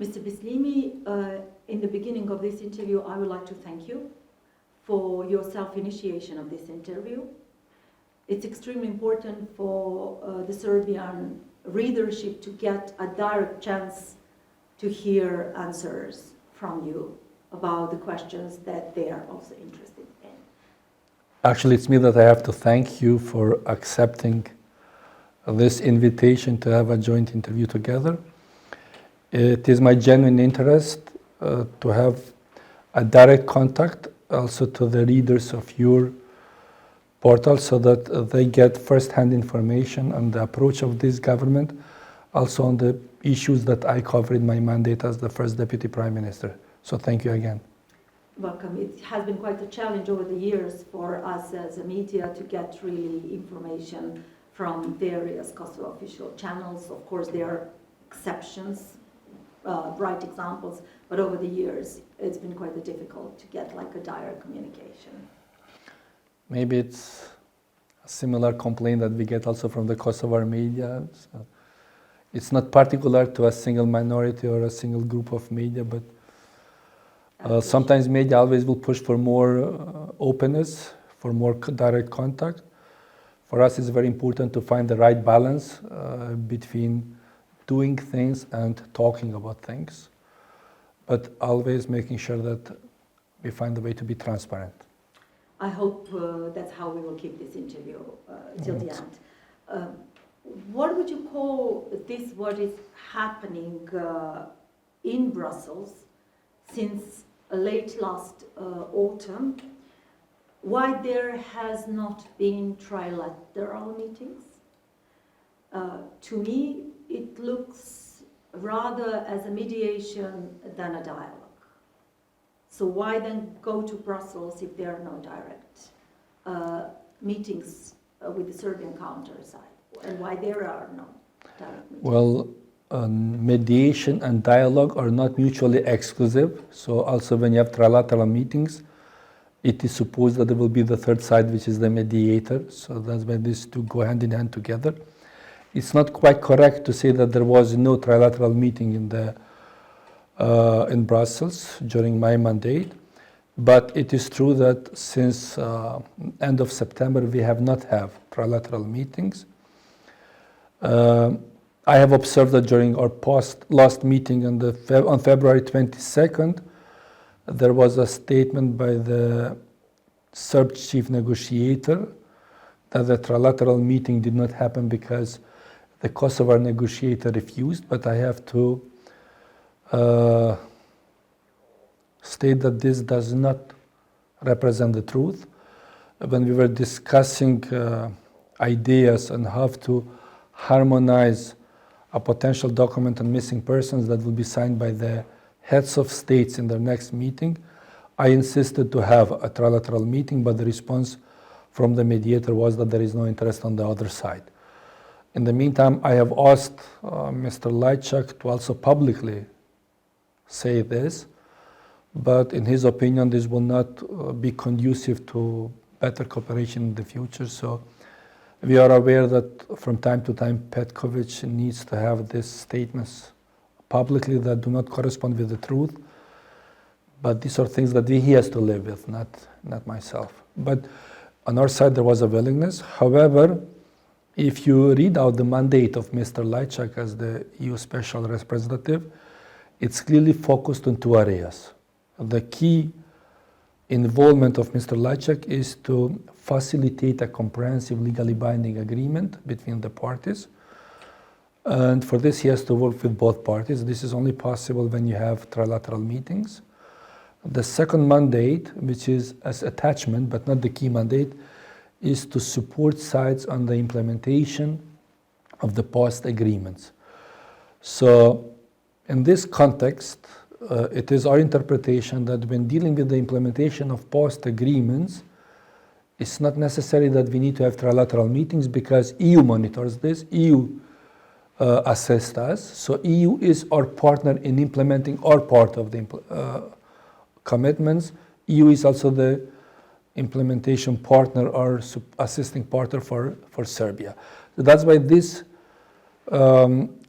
Mr. Bisljimi, in the beginning of this interview, I would like to thank you for your self-initiation of this interview. It's extremely important for the Serbian readership to get a direct chance to hear answers from you about the questions that they are also interested in. Actually, it's me that I have to thank you for accepting this invitation to have a joint interview together. It is my genuine interest to have a direct contact also to the readers of your portal so that they get first-hand information on the approach of this government, also on the issues that I cover in my mandate as the first Deputy Prime Minister. So thank you again. Welcome. It has been quite a challenge over the years for us as a media to get really information from various Kosovo official channels. Of course, there are exceptions, bright examples, but over the years, it's been quite difficult to get like a direct communication. Maybe it's a similar complaint that we get also from the Kosovar media. So it's not particular to a single minority or a single group of media, but sometimes media always will push for more openness, for more direct contact. For us, it's very important to find the right balance between doing things and talking about things, but always making sure that we find a way to be transparent. I hope that's how we will keep this interview till the end. What would you call this, what is happening in Brussels since late last autumn? Why there has not been trilateral meetings? To me, it looks rather as a mediation than a dialogue. So why then go to Brussels if there are no direct meetings with the Serbian counterside? And why there are no direct meetings? Well, mediation and dialogue are not mutually exclusive. So also when you have trilateral meetings, it is supposed that there will be the third side, which is the mediator. So that's why these two go hand in hand together. It's not quite correct to say that there was no trilateral meeting in Brussels during my mandate, but it is true that since end of September we have not had trilateral meetings. I have observed that during our last meeting on February 22nd, there was a statement by the Serb chief negotiator that the trilateral meeting did not happen because the Kosovar negotiator refused, but I have to state that this does not represent the truth. When we were discussing ideas on how to harmonize a potential document on missing persons that will be signed by the heads of states in their next meeting, I insisted to have a trilateral meeting, but the response from the mediator was that there is no interest on the other side. In the meantime, I have asked Mr. Lajčák to also publicly say this, but in his opinion, this will not be conducive to better cooperation in the future. So we are aware that from time to time, Petković needs to have these statements publicly that do not correspond with the truth. But these are things that he has to live with, not myself. But on our side, there was a willingness. However, if you read out the mandate of Mr. Lajčák as the EU Special Representative, it's clearly focused on two areas. The key involvement of Mr. Lajčák is to facilitate a comprehensive legally binding agreement between the parties. And for this, he has to work with both parties. This is only possible when you have trilateral meetings. The second mandate, which is as attachment, but not the key mandate, is to support sides on the implementation of the past agreements. So in this context, it is our interpretation that when dealing with the implementation of past agreements, it's not necessary that we need to have trilateral meetings because EU monitors this, EU assists us. So EU is our partner in implementing our part of the commitments. EU is also the implementation partner or assisting partner for Serbia. So that's why this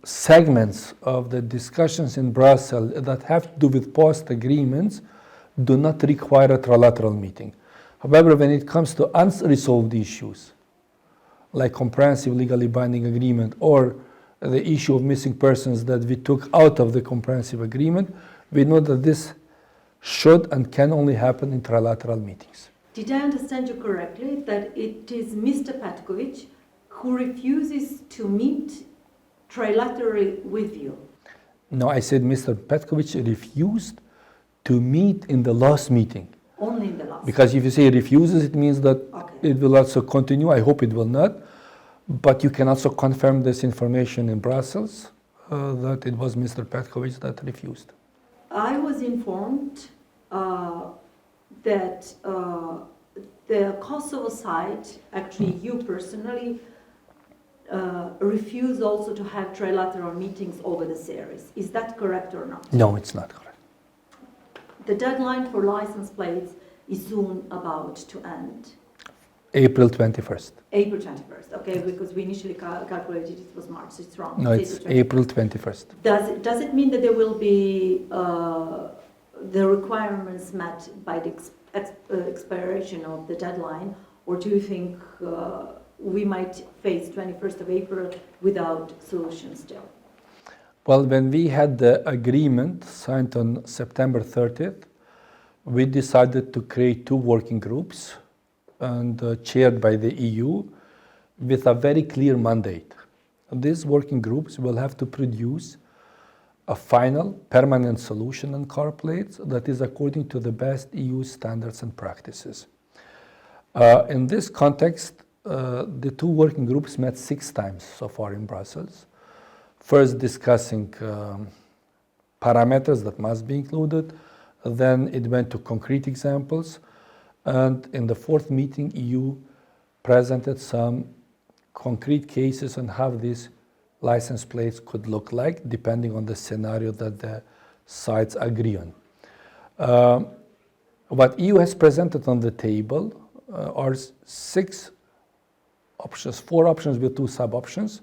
segments of the discussions in Brussels that have to do with post agreements do not require a trilateral meeting. However, when it comes to unresolved issues, like comprehensive legally binding agreement or the issue of missing persons that we took out of the comprehensive agreement, we know that this should and can only happen in trilateral meetings. Did I understand you correctly that it is Mr. Petković who refuses to meet trilaterally with you? No, I said Mr. Petković refused to meet in the last meeting. Only in the last. Because if you say refuses, it means that Okay. it will also continue. I hope it will not. But you can also confirm this information in Brussels, that it was Mr. Petković that refused. I was informed that the Kosovo side, actually you personally, refuse also to have trilateral meetings over the series. Is that correct or not? No, it's not correct. The deadline for license plates is soon about to end. April 21st. April 21st, okay, because we initially calculated it was March, it's wrong. No, it's April 21st. Does it mean that there will be the requirements met by the expiration of the deadline, or do you think we might face 21st of April without solution still? Well, when we had the agreement signed on September 30th, we decided to create two working groups and chaired by the EU with a very clear mandate. These working groups will have to produce a final permanent solution on car plates that is according to the best EU standards and practices. In this context, the two working groups met 6 times so far in Brussels. First discussing parameters that must be included, then it went to concrete examples, and in the 4th meeting, EU presented some concrete cases on how these license plates could look like, depending on the scenario that the sides agree on. What EU has presented on the table are 6 options, 4 options with 2 sub-options,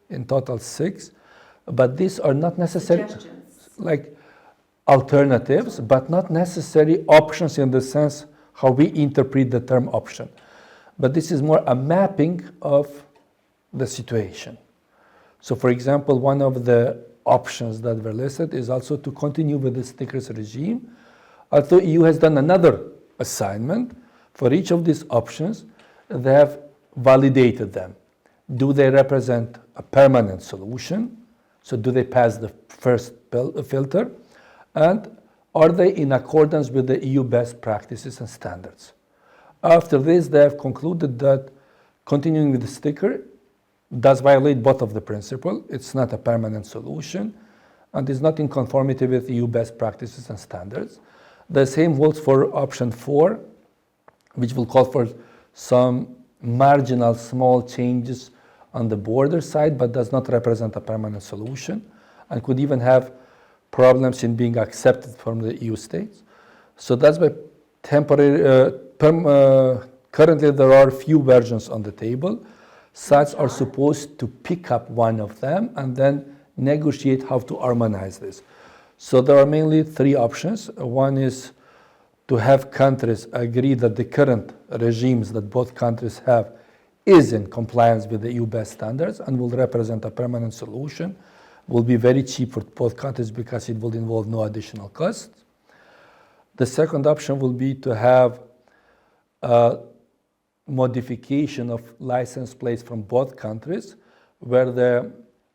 in total 6, but these are not necessarily like alternatives, but not necessarily options in the sense how we interpret the term option. But this is more a mapping of the situation. So for example, one of the options that were listed is also to continue with the stickers regime. Although EU has done another assignment, for each of these options, they have validated them. Do they represent a permanent solution? So do they pass the first filter? And are they in accordance with the EU best practices and standards? After this, they have concluded that continuing with the sticker does violate both of the principles. It's not a permanent solution and is not in conformity with EU best practices and standards. The same holds for option 4, which will call for some marginal small changes on the border side, but does not represent a permanent solution and could even have problems in being accepted from the EU states. So that's why currently there are few versions on the table. Sides are supposed to pick up one of them and then negotiate how to harmonize this. So there are mainly 3 options. One is to have countries agree that the current regimes that both countries have is in compliance with the EU best standards and will represent a permanent solution, will be very cheap for both countries because it will involve no additional costs. The second option will be to have a modification of license plates from both countries where the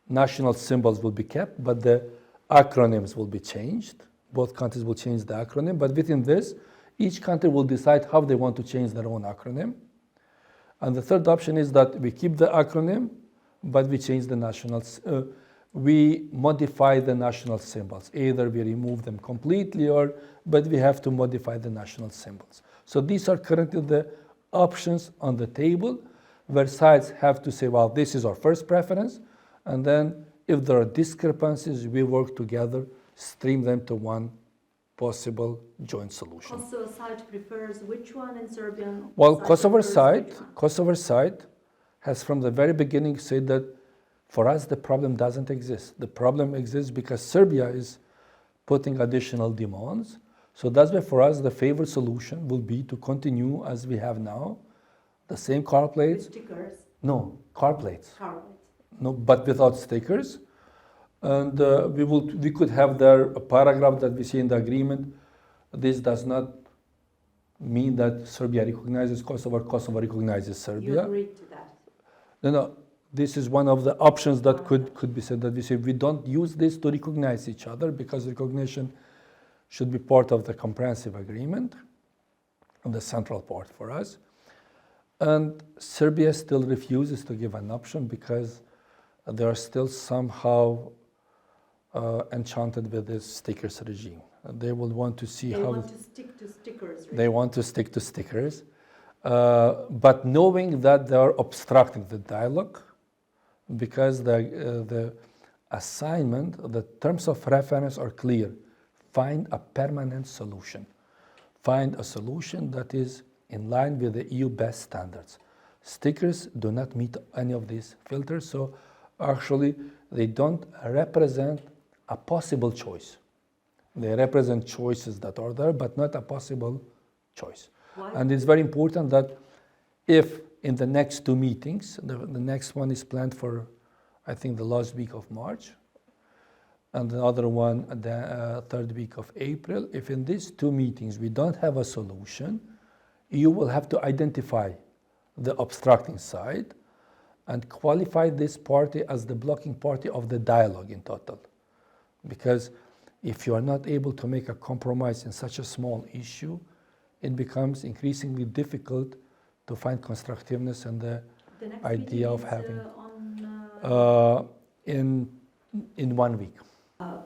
national symbols will be kept, but the acronyms will be changed. Both countries will change the acronym, but within this, each country will decide how they want to change their own acronym. And the third option is that we keep the acronym, but we change the we modify the national symbols. Either we remove them completely, but we have to modify the national symbols. So these are currently the options on the table where sides have to say, well, this is our first preference, and then if there are discrepancies, we work together, stream them to one possible joint solution. Kosovo side prefers which one in Serbian? Well, Kosovo side has from the very beginning said that For us, the problem doesn't exist. The problem exists because Serbia is putting additional demands. So that's why for us, the favored solution will be to continue as we have now, the same car plates. With stickers? No, car plates. Car plates. No, but without stickers. And we could have there a paragraph that we see in the agreement. This does not mean that Serbia recognizes Kosovo or Kosovo recognizes Serbia. You agreed to that? No. This is one of the options that could be said, that we say we don't use this to recognize each other because recognition should be part of the comprehensive agreement and the central part for us. And Serbia still refuses to give an option because they are still somehow enchanted with this stickers regime. They will want to see they how... want to stick to stickers. Regime. They want to stick to stickers. But knowing that they are obstructing the dialogue, because the assignment, the terms of reference are clear. Find a permanent solution. Find a solution that is in line with the EU best standards. Stickers do not meet any of these filters, so actually they don't represent a possible choice. They represent choices that are there, but not a possible choice. Why? And it's very important that if in the next two meetings, the next one is planned for, I think, the last week of March, and the other one the third week of April. If in these two meetings we don't have a solution, you will have to identify the obstructing side and qualify this party as the blocking party of the dialogue in total. Because if you are not able to make a compromise in such a small issue, it becomes increasingly difficult to find constructiveness and the idea of having in 1 week.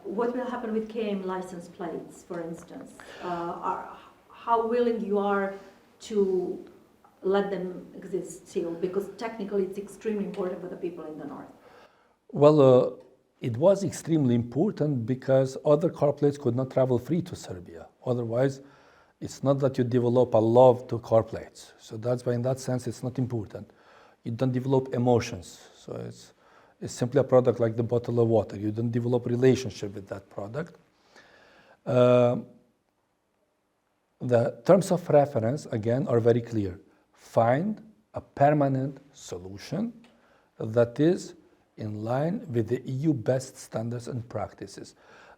What will happen with KM license plates, for instance? How willing you are to let them exist still? Because technically it's extremely important for the people in the north. Well, it was extremely important because other car plates could not travel free to Serbia. Otherwise, it's not that you develop a love to car plates. So that's why in that sense it's not important. You don't develop emotions. So it's simply a product like the bottle of water. You don't develop relationship with that product. The terms of reference, again, are very clear. Find a permanent solution that is in line with the EU best standards and practices.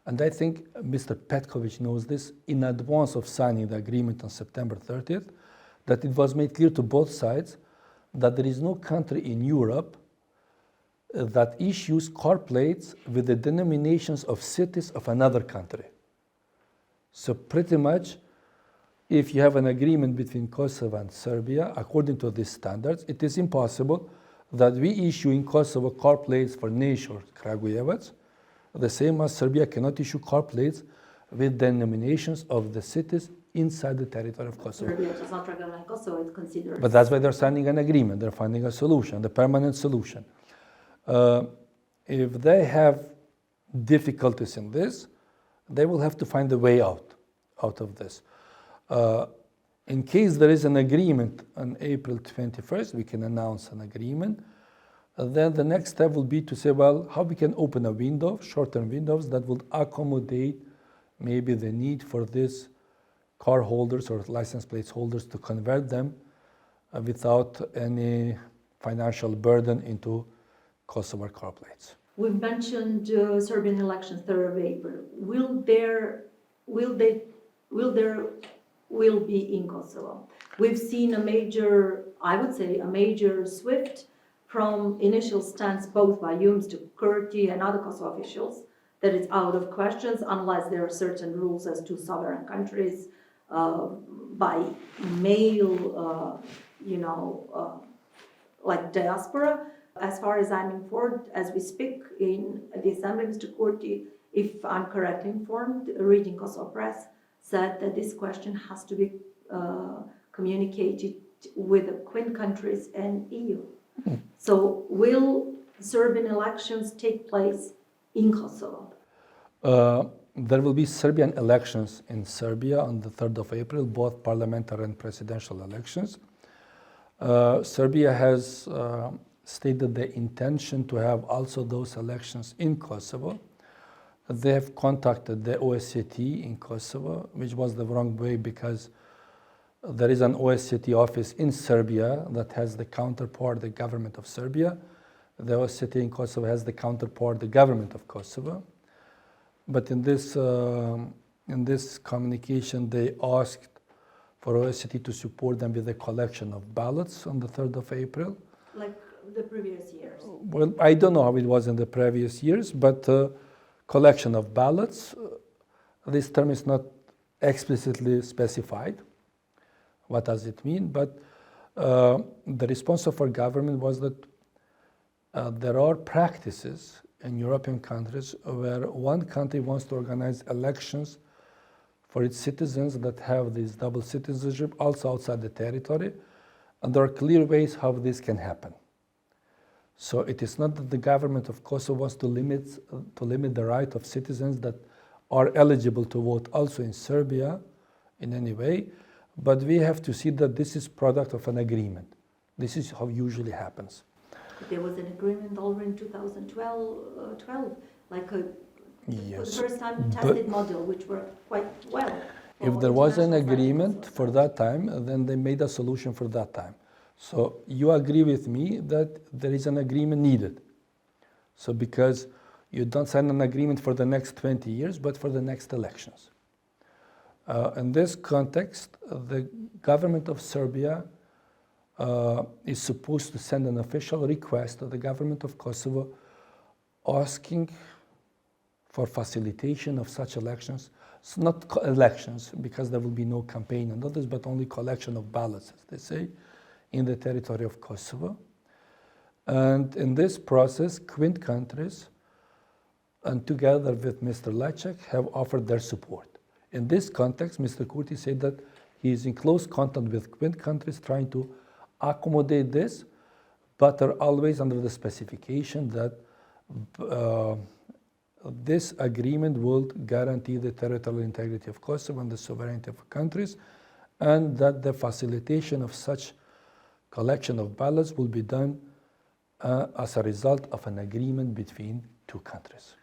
And I think Mr. Petkovic knows this in advance of signing the agreement on September 30th, that it was made clear to both sides that there is no country in Europe that issues car plates with the denominations of cities of another country. So pretty much, if you have an agreement between Kosovo and Serbia, according to these standards, it is impossible that we issue in Kosovo car plates for Niš or Kragujevac, the same as Serbia cannot issue car plates with denominations of the cities inside the territory of Kosovo. Serbia does not recognize Kosovo, it's considered. But that's why they're signing an agreement, they're finding a solution, the permanent solution. If they have difficulties in this, they will have to find a way out of this. In case there is an agreement on April 21st, we can announce an agreement. Then the next step will be to say, well, how we can open a window, short-term windows that will accommodate maybe the need for these car holders or license plate holders to convert them without any financial burden into Kosovo car plates. We've mentioned Serbian elections 3rd of April. Will be in Kosovo? We've seen a major swift from initial stance both by Mr. Kurti and other Kosovo officials that it's out of questions unless there are certain rules as to sovereign countries by mail, like diaspora. As far as I'm informed, as we speak in the Assembly, Mr. Kurti, if I'm correctly informed, reading Kosovo Press, said that this question has to be communicated with the Queen countries and EU. So will Serbian elections take place in Kosovo? There will be Serbian elections in Serbia on the 3rd of April, both parliamentary and presidential elections. Serbia has stated the intention to have also those elections in Kosovo. They have contacted the OSCE in Kosovo, which was the wrong way because there is an OSCE office in Serbia that has the counterpart, the government of Serbia. The OSCE in Kosovo has the counterpart, the government of Kosovo. But in this communication, they asked for OSCE to support them with a collection of ballots on the 3rd of April. Like the previous years? Well, I don't know how it was in the previous years, but collection of ballots, this term is not explicitly specified. What does it mean? But the response of our government was that there are practices in European countries where one country wants to organize elections for its citizens that have this double citizenship also outside the territory, and there are clear ways how this can happen. So it is not that the government of Kosovo wants to limit the right of citizens that are eligible to vote also in Serbia in any way, but we have to see that this is product of an agreement. This is how usually happens. There was an agreement already in 2012, like for the first time tested model, which worked quite well. If there was an agreement for that time, then they made a solution for that time. So you agree with me that there is an agreement needed. So because you don't sign an agreement for the next 20 years, but for the next elections. In this context, the government of Serbia is supposed to send an official request to the government of Kosovo asking for facilitation of such elections. It's not elections, because there will be no campaign and others, but only collection of ballots, as they say, in the territory of Kosovo. And in this process, Quint countries, and together with Mr. Lacek, have offered their support. In this context, Mr. Kurti said that he is in close contact with Quint countries trying to accommodate this, but are always under the specification that this agreement will guarantee the territorial integrity of Kosovo and the sovereignty of countries, and that the facilitation of such collection of ballots will be done as a result of an agreement between two countries.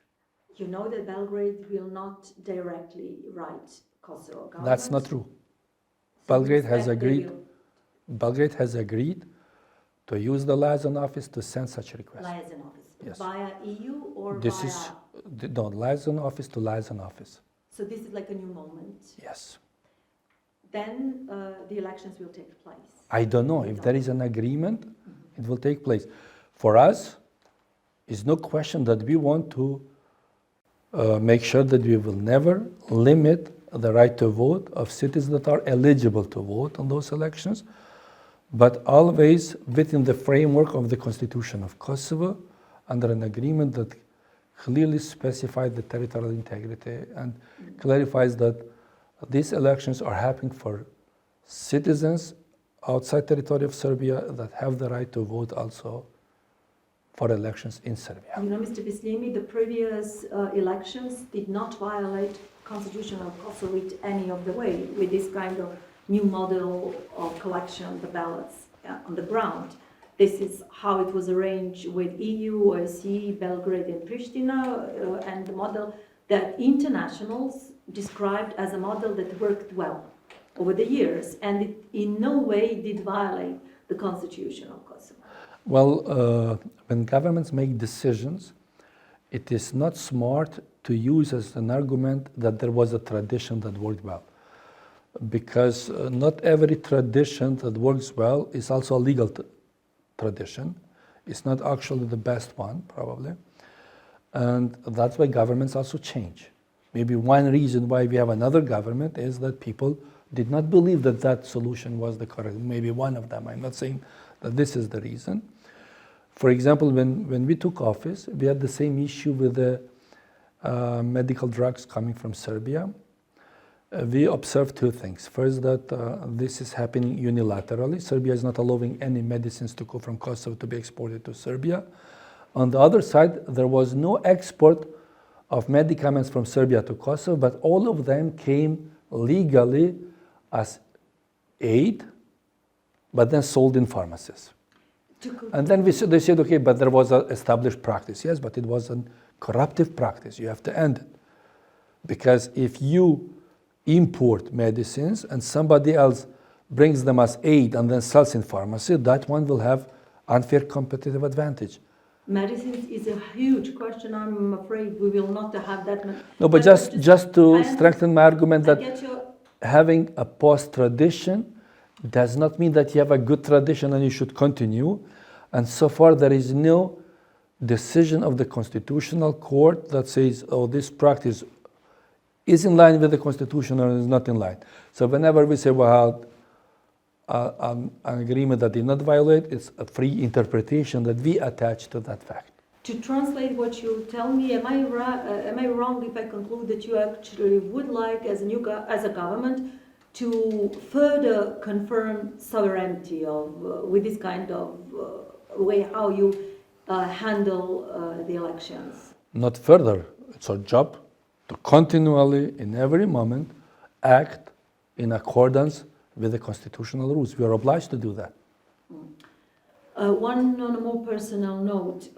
You know that Belgrade will not directly write Kosovo government? That's not true. So Belgrade has agreed to use the liaison office to send such requests. Liaison office. Yes. Via EU or This via... is no liaison office to liaison office. So this is like a new moment. Yes. Then the elections will take place. I don't know. If there is an agreement, it will take place. For us, it's no question that we want to make sure that we will never limit the right to vote of citizens that are eligible to vote on those elections, but always within the framework of the Constitution of Kosovo, under an agreement that clearly specifies the territorial integrity and clarifies that these elections are happening for citizens outside territory of Serbia that have the right to vote also for elections in Serbia. You know, Mr. Bisljimi, the previous elections did not violate Constitution of Kosovo in any of the way with this kind of new model of collection of the ballots on the ground. This is how it was arranged with EU, OSCE, Belgrade and Pristina, and the model that internationals described as a model that worked well over the years, and it in no way did violate the Constitution of Kosovo. Well, when governments make decisions, it is not smart to use as an argument that there was a tradition that worked well. Because not every tradition that works well is also a legal tradition. It's not actually the best one, probably. And that's why governments also change. Maybe one reason why we have another government is that people did not believe that that solution was the correct, maybe one of them. I'm not saying that this is the reason. For example, when we took office, we had the same issue with the medical drugs coming from Serbia. We observed two things. First, that this is happening unilaterally. Serbia is not allowing any medicines to go from Kosovo to be exported to Serbia. On the other side, there was no export of medicaments from Serbia to Kosovo, but all of them came legally as aid, but then sold in pharmacies. And then they said, okay, but there was an established practice. Yes, but it was a corruptive practice. You have to end it. Because if you import medicines and somebody else brings them as aid and then sells in pharmacy, that one will have unfair competitive advantage. Medicines is a huge question. I'm afraid we will not have that much. No, but just to strengthen my argument that having a post tradition does not mean that you have a good tradition and you should continue. And so far there is no decision of the Constitutional Court that says, oh, this practice is in line with the Constitution or is not in line. So whenever we say, well, an agreement that did not violate, it's a free interpretation that we attach to that fact. To translate what you tell me, am I wrong if I conclude that you actually would like, as a government, to further confirm sovereignty with this kind of way how you handle the elections? Not further. It's our job to continually, in every moment, act in accordance with the constitutional rules. We are obliged to do that. One on a more personal note,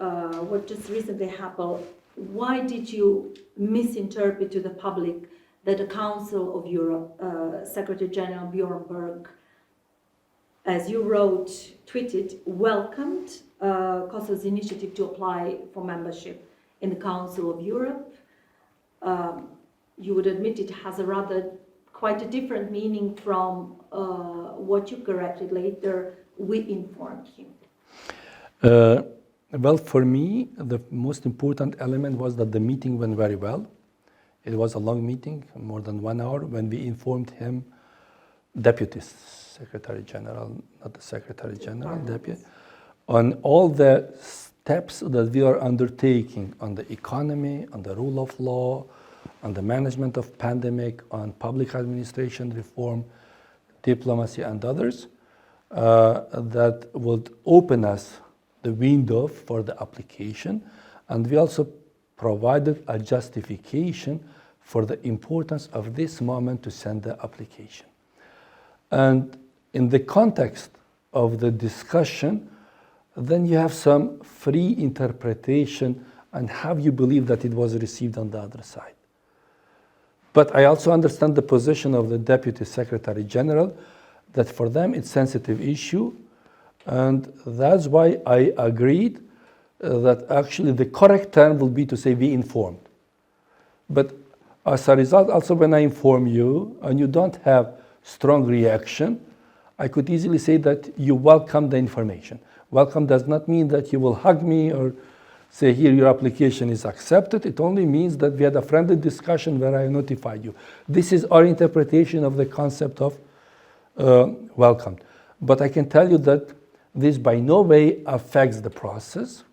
what just recently happened, why did you misinterpret to the public that the Council of Europe, Secretary General Björn Berg, as you wrote, tweeted, welcomed Kosovo's initiative to apply for membership in the Council of Europe? You would admit it has quite a different meaning from what you corrected later. We informed him. Well, for me, the most important element was that the meeting went very well. It was a long meeting, more than 1 hour, when we informed him, Deputy Secretary General, not the Secretary General, Deputy, on all the steps that we are undertaking on the economy, on the rule of law, on the management of pandemic, on public administration reform, diplomacy, and others, that would open us the window for the application. And we also provided a justification for the importance of this moment to send the application. And in the context of the discussion, then you have some free interpretation on how you believe that it was received on the other side. But I also understand the position of the Deputy Secretary General, that for them it's a sensitive issue, and that's why I agreed that actually the correct term will be to say we informed. But as a result, also when I inform you and you don't have strong reaction, I could easily say that you welcome the information. Welcome does not mean that you will hug me or say, here, your application is accepted. It only means that we had a friendly discussion where I notified you. This is our interpretation of the concept of welcome. But I can tell you that this by no way affects the process.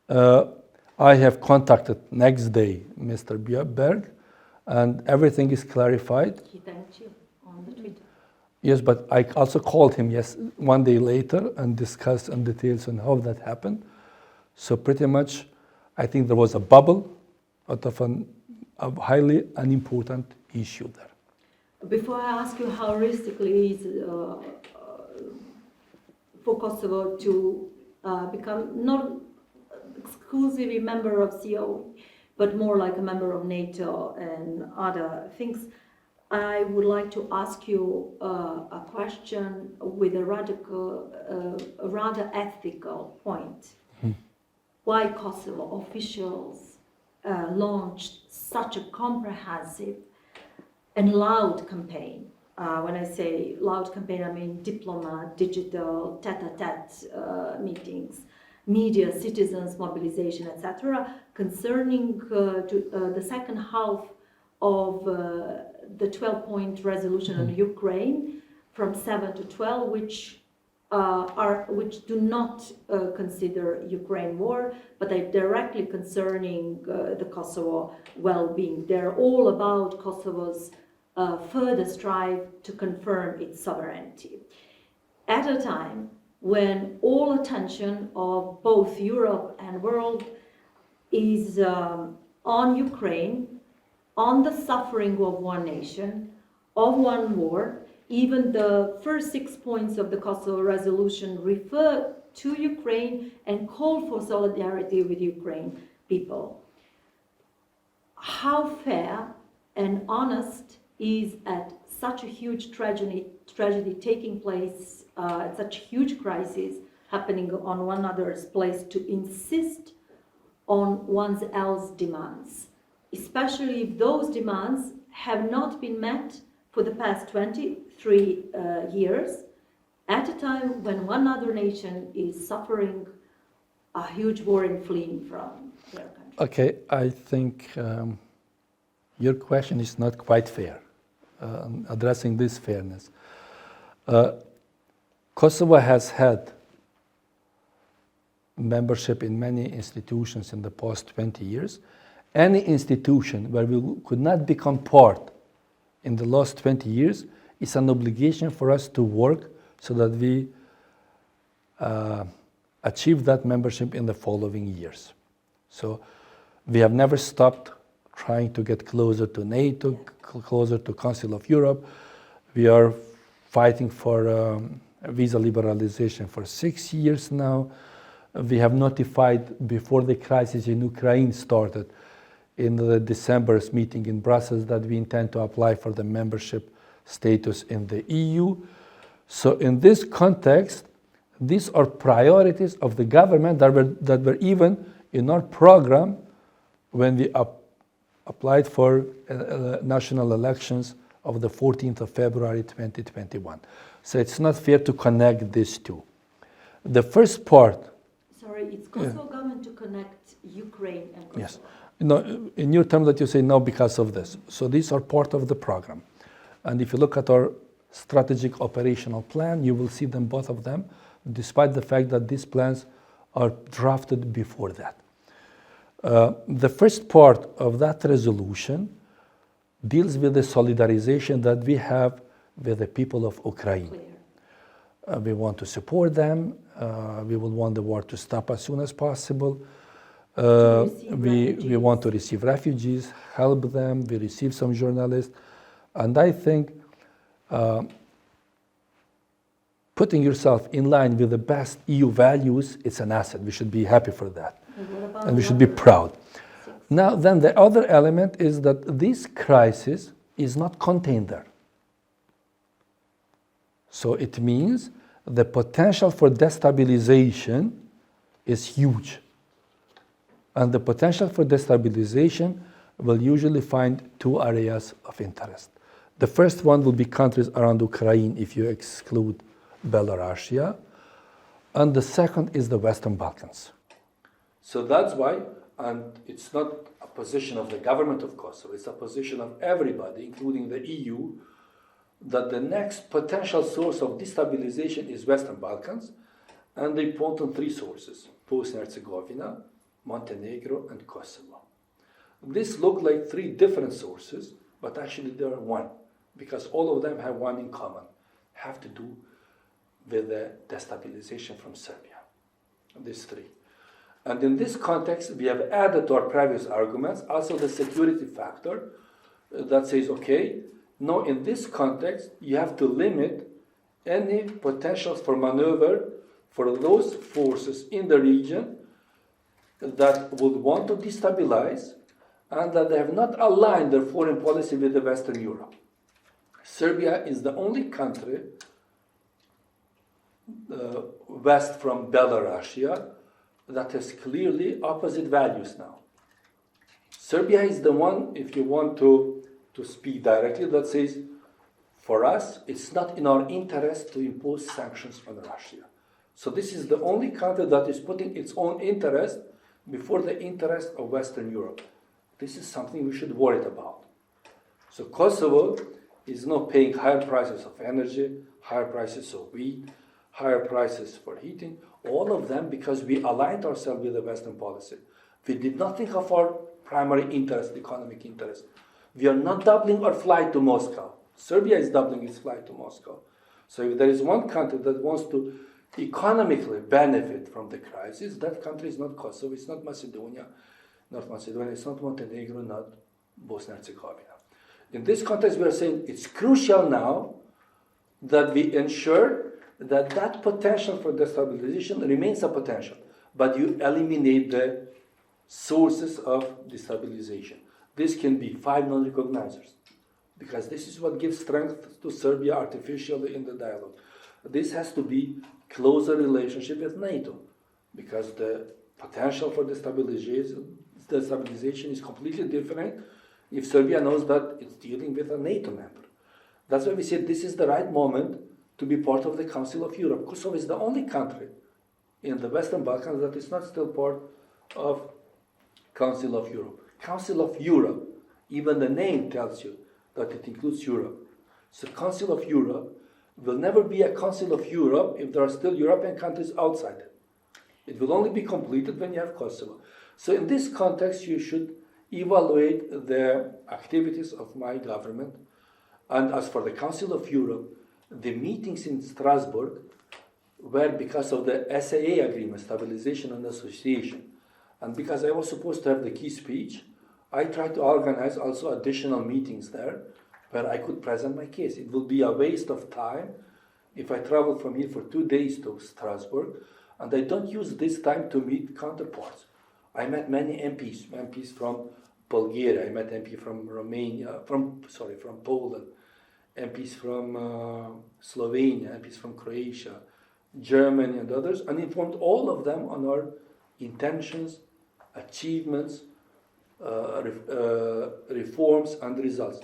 I have contacted next day Mr. Berg, and everything is clarified. He thanked you on the Twitter. Yes, but I also called him 1 day later and discussed in details on how that happened. So pretty much, I think there was a bubble out of a highly unimportant issue there. Before I ask you how realistically is for Kosovo to become not exclusively a member of CO, but more like a member of NATO and other things, I would like to ask you a question with a rather ethical point. Why Kosovo officials launched such a comprehensive and loud campaign? When I say loud campaign, I mean diplomat, digital, tete-a-tete meetings, media, citizens, mobilization, etc., concerning the second half of the 12-point resolution on Ukraine from 7 to 12, which do not consider Ukraine war, but are directly concerning the Kosovo well-being. They're all about Kosovo's further strive to confirm its sovereignty. At a time when all attention of both Europe and world is on Ukraine, on the suffering of one nation, of one war. Even the first 6 points of the Kosovo resolution refer to Ukraine and call for solidarity with Ukraine people. How fair and honest is at such a huge tragedy taking place, such huge crisis happening on one another's place, to insist on one's else demands, especially if those demands have not been met for the past 23 years, at a time when one other nation is suffering a huge war and fleeing from their country. Okay, I think your question is not quite fair, addressing this fairness. Kosovo has had membership in many institutions in the past 20 years. Any institution where we could not become part in the last 20 years is an obligation for us to work so that we achieve that membership in the following years. So we have never stopped trying to get closer to NATO, closer to Council of Europe. We are fighting for visa liberalization for 6 years now. We have notified before the crisis in Ukraine started in the December's meeting in Brussels that we intend to apply for the membership status in the EU. So in this context, these are priorities of the government that were even in our program when we applied for national elections of the 14th of February 2021. So it's not fair to connect these two. The first part. Sorry, it's Kosovo government to connect Ukraine and Kosovo. Yes. No, in your term that you say no because of this. So these are part of the program. And if you look at our strategic operational plan, you will see them, both of them, despite the fact that these plans are drafted before that. The first part of that resolution deals with the solidarization that we have with the people of Ukraine. We want to support them. We will want the war to stop as soon as possible. We want to receive refugees, help them. We receive some journalists. And I think putting yourself in line with the best EU values, it's an asset. We should be happy for that. And we should be proud. Now, then the other element is that this crisis is not contained there. So it means the potential for destabilization is huge. And the potential for destabilization will usually find two areas of interest. The first one will be countries around Ukraine if you exclude Belarus. And the second is the Western Balkans. So that's why, and it's not a position of the government of Kosovo, it's a position of everybody, including the EU, that the next potential source of destabilization is Western Balkans, and they point on three sources: Bosnia and Herzegovina, Montenegro, and Kosovo. This look like three different sources, but actually they are one, because all of them have one in common, have to do with the destabilization from Serbia. These three. And in this context, we have added to our previous arguments also the security factor that says, okay, now in this context, you have to limit any potentials for maneuver for those forces in the region that would want to destabilize and that they have not aligned their foreign policy with the Western Europe. Serbia is the only country west from Belarus that has clearly opposite values now. Serbia is the one, if you want to speak directly, that says, for us, it's not in our interest to impose sanctions on Russia. So this is the only country that is putting its own interest before the interest of Western Europe. This is something we should worry about. So Kosovo is now paying higher prices of energy, higher prices of wheat, higher prices for heating, all of them because we aligned ourselves with the Western policy. We did not think of our primary interest, economic interest. We are not doubling our flight to Moscow. Serbia is doubling its flight to Moscow. So if there is one country that wants to economically benefit from the crisis, that country is not Kosovo, it's not Macedonia, North Macedonia, it's not Montenegro, not Bosnia and Herzegovina. In this context, we are saying it's crucial now that we ensure that potential for destabilization remains a potential, but you eliminate the sources of destabilization. This can be 5 non-recognizers, because this is what gives strength to Serbia artificially in the dialogue. This has to be closer relationship with NATO, because the potential for destabilization is completely different if Serbia knows that it's dealing with a NATO member. That's why we said this is the right moment to be part of the Council of Europe. Kosovo is the only country in the Western Balkans that is not still part of Council of Europe. Council of Europe, even the name tells you that it includes Europe. So Council of Europe will never be a Council of Europe if there are still European countries outside it. It will only be completed when you have Kosovo. So in this context, you should evaluate the activities of my government. And as for the Council of Europe, the meetings in Strasbourg were because of the SAA agreement, Stabilization and Association. And because I was supposed to have the key speech, I tried to organize also additional meetings there where I could present my case. It will be a waste of time if I travel from here for 2 days to Strasbourg, and I don't use this time to meet counterparts. I met many MPs from Bulgaria, I met MP from Romania, from Poland, MPs from Slovenia, MPs from Croatia, Germany and others, and informed all of them on our intentions, achievements, reforms and results.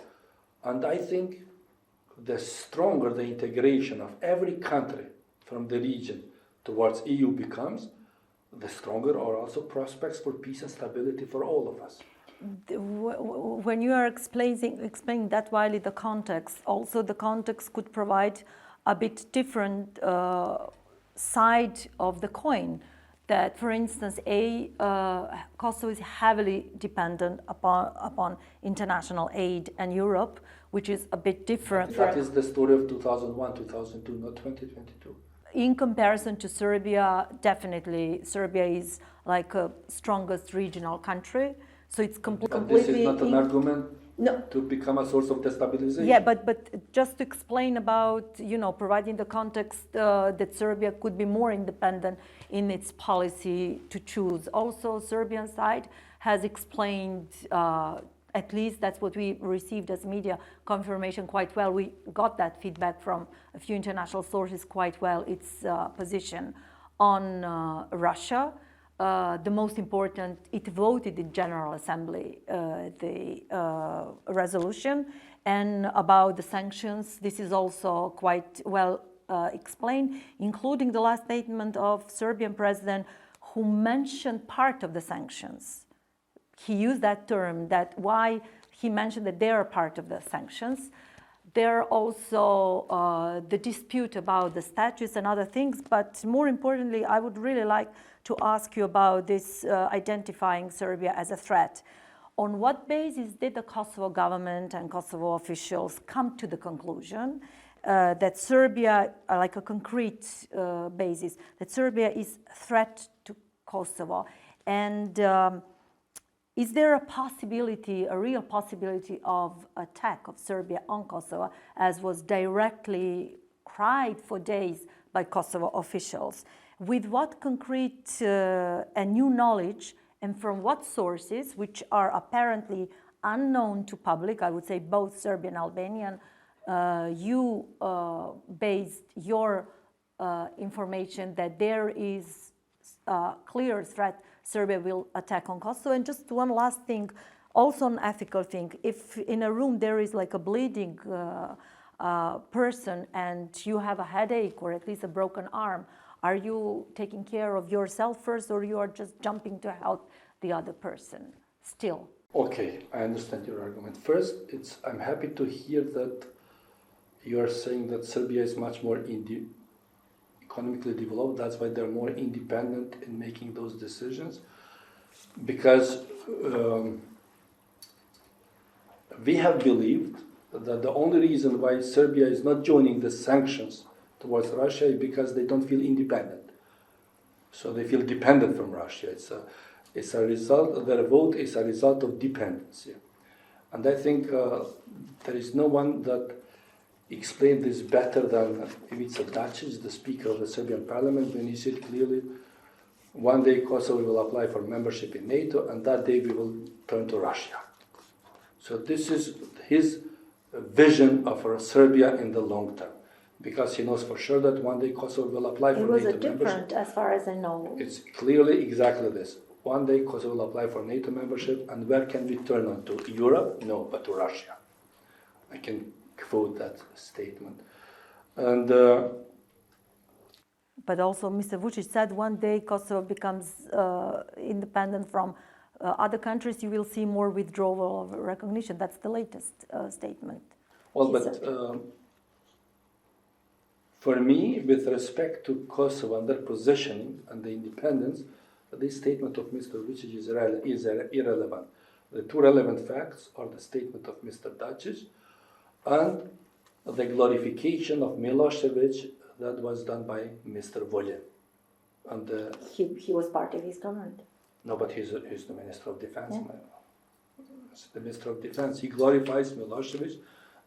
And I think the stronger the integration of every country from the region towards EU becomes, the stronger are also prospects for peace and stability for all of us. When you are explaining that while in the context, also the context could provide a bit different side of the coin. That, for instance, Kosovo is heavily dependent upon international aid and Europe, which is a bit different. That is the story of 2001, 2002, not 2022. In comparison to Serbia, definitely Serbia is like a strongest regional country. So it's completely. This is not an argument to become a source of destabilization. Yeah, but just to explain about, providing the context that Serbia could be more independent in its policy to choose. Also, Serbian side has explained, at least that's what we received as media confirmation quite well. We got that feedback from a few international sources quite well, its position on Russia. The most important, it voted in General Assembly the resolution, and about the sanctions, this is also quite well explained, including the last statement of Serbian president who mentioned part of the sanctions. He used that term, that why he mentioned that they are part of the sanctions. There are also the dispute about the statutes and other things, but more importantly, I would really like to ask you about this identifying Serbia as a threat. On what basis did the Kosovo government and Kosovo officials come to the conclusion that Serbia, like a concrete basis, that Serbia is a threat to Kosovo? And is there a possibility, a real possibility of attack of Serbia on Kosovo, as was directly cried for days by Kosovo officials? With what concrete and new knowledge, and from what sources, which are apparently unknown to public, I would say both Serbian and Albanian, you based your information that there is a clear threat Serbia will attack on Kosovo? And just one last thing, also an ethical thing. If in a room there is like a bleeding person and you have a headache or at least a broken arm, are you taking care of yourself first, or you are just jumping to help the other person still? Okay, I understand your argument. First, I'm happy to hear that you are saying that Serbia is much more economically developed. That's why they're more independent in making those decisions. Because we have believed that the only reason why Serbia is not joining the sanctions towards Russia is because they don't feel independent. So they feel dependent from Russia. It's a result, their vote is a result of dependency. And I think there is no one that explained this better than Ivica Dačić, the Speaker of the Serbian Parliament, when he said clearly, one day Kosovo will apply for membership in NATO, and that day we will turn to Russia. So this is his vision of Serbia in the long term, because he knows for sure that one day Kosovo will apply for It was NATO a different, membership. as far as I know. It's clearly exactly this. One day Kosovo will apply for NATO membership, and where can we turn on to? Europe? No, but to Russia. I can quote that statement. And But also Mr. Vučić said one day Kosovo becomes independent from other countries, you will see more withdrawal of recognition. That's the latest statement. well, he but said. For me, with respect to Kosovo and their positioning and the independence, this statement of Mr. Vučić is irrelevant. The two relevant facts are the statement of Mr. Dačić and the glorification of Milosevic that was done by Mr. Volin. And He was part of his government. no, but he's the Minister of Defense. Yeah. He's the Minister of Defense. He glorifies Milosevic,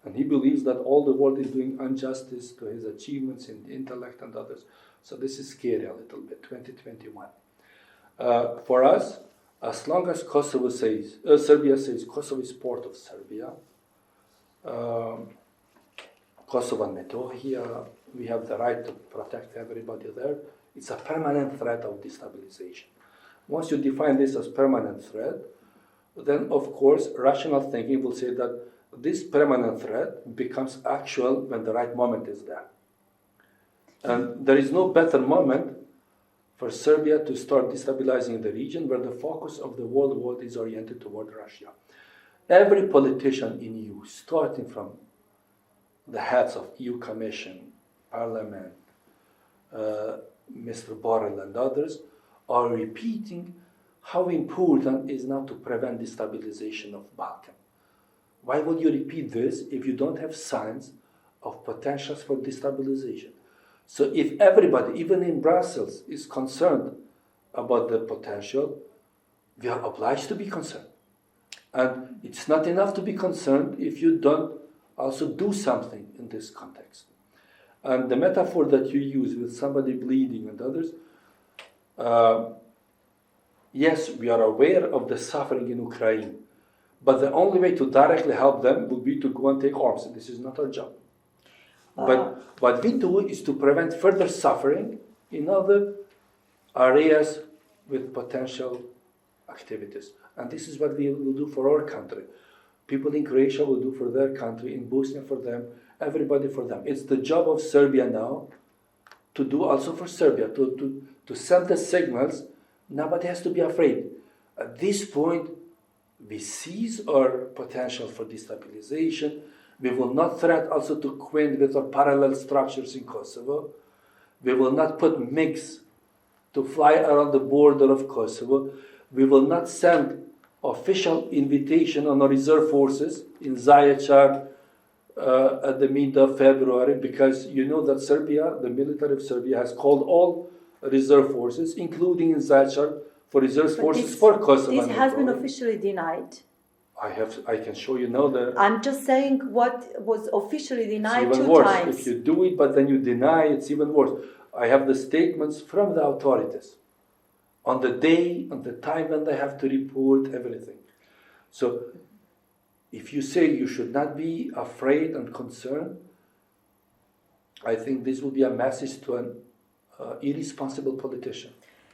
and he believes that all the world is doing injustice to his achievements in intellect and others. So this is scary a little bit, 2021. For us, as long as Serbia says Kosovo is part of Serbia, Kosovo and Metohija, we have the right to protect everybody there. It's a permanent threat of destabilization. Once you define this as permanent threat, then of course rational thinking will say that this permanent threat becomes actual when the right moment is there. And there is no better moment for Serbia to start destabilizing the region where the focus of the world is oriented toward Russia. Every politician in EU, starting from the heads of EU Commission, Parliament, Mr. Borrell and others, are repeating how important it is now to prevent destabilization of Balkan. Why would you repeat this if you don't have signs of potentials for destabilization? So if everybody, even in Brussels, is concerned about the potential, we are obliged to be concerned. And it's not enough to be concerned if you don't also do something in this context. And the metaphor that you use with somebody bleeding and others, yes, we are aware of the suffering in Ukraine, but the only way to directly help them would be to go and take arms, and this is not our job. But what we do is to prevent further suffering in other areas with potential activities. And this is what we will do for our country. People in Croatia will do for their country, in Bosnia for them, everybody for them. It's the job of Serbia now to do also for Serbia, to send the signals. Nobody has to be afraid. At this point, we seize our potential for destabilization. We will not threat also to quint with our parallel structures in Kosovo. We will not put MiGs to fly around the border of Kosovo. We will not send official invitation on our reserve forces in Zaječar at the mid of February, because you know that Serbia, the military of Serbia, has called all reserve forces, including in Zaječar, for reserve forces for Kosovo. This has been officially denied. I can show you now that. I'm just saying what was officially denied it's even 2 worse. times. If you do it, but then you deny, it's even worse. I have the statements from the authorities on the day, on the time when they have to report everything. So, if you say you should not be afraid and concerned, I think this will be a message to an irresponsible politician.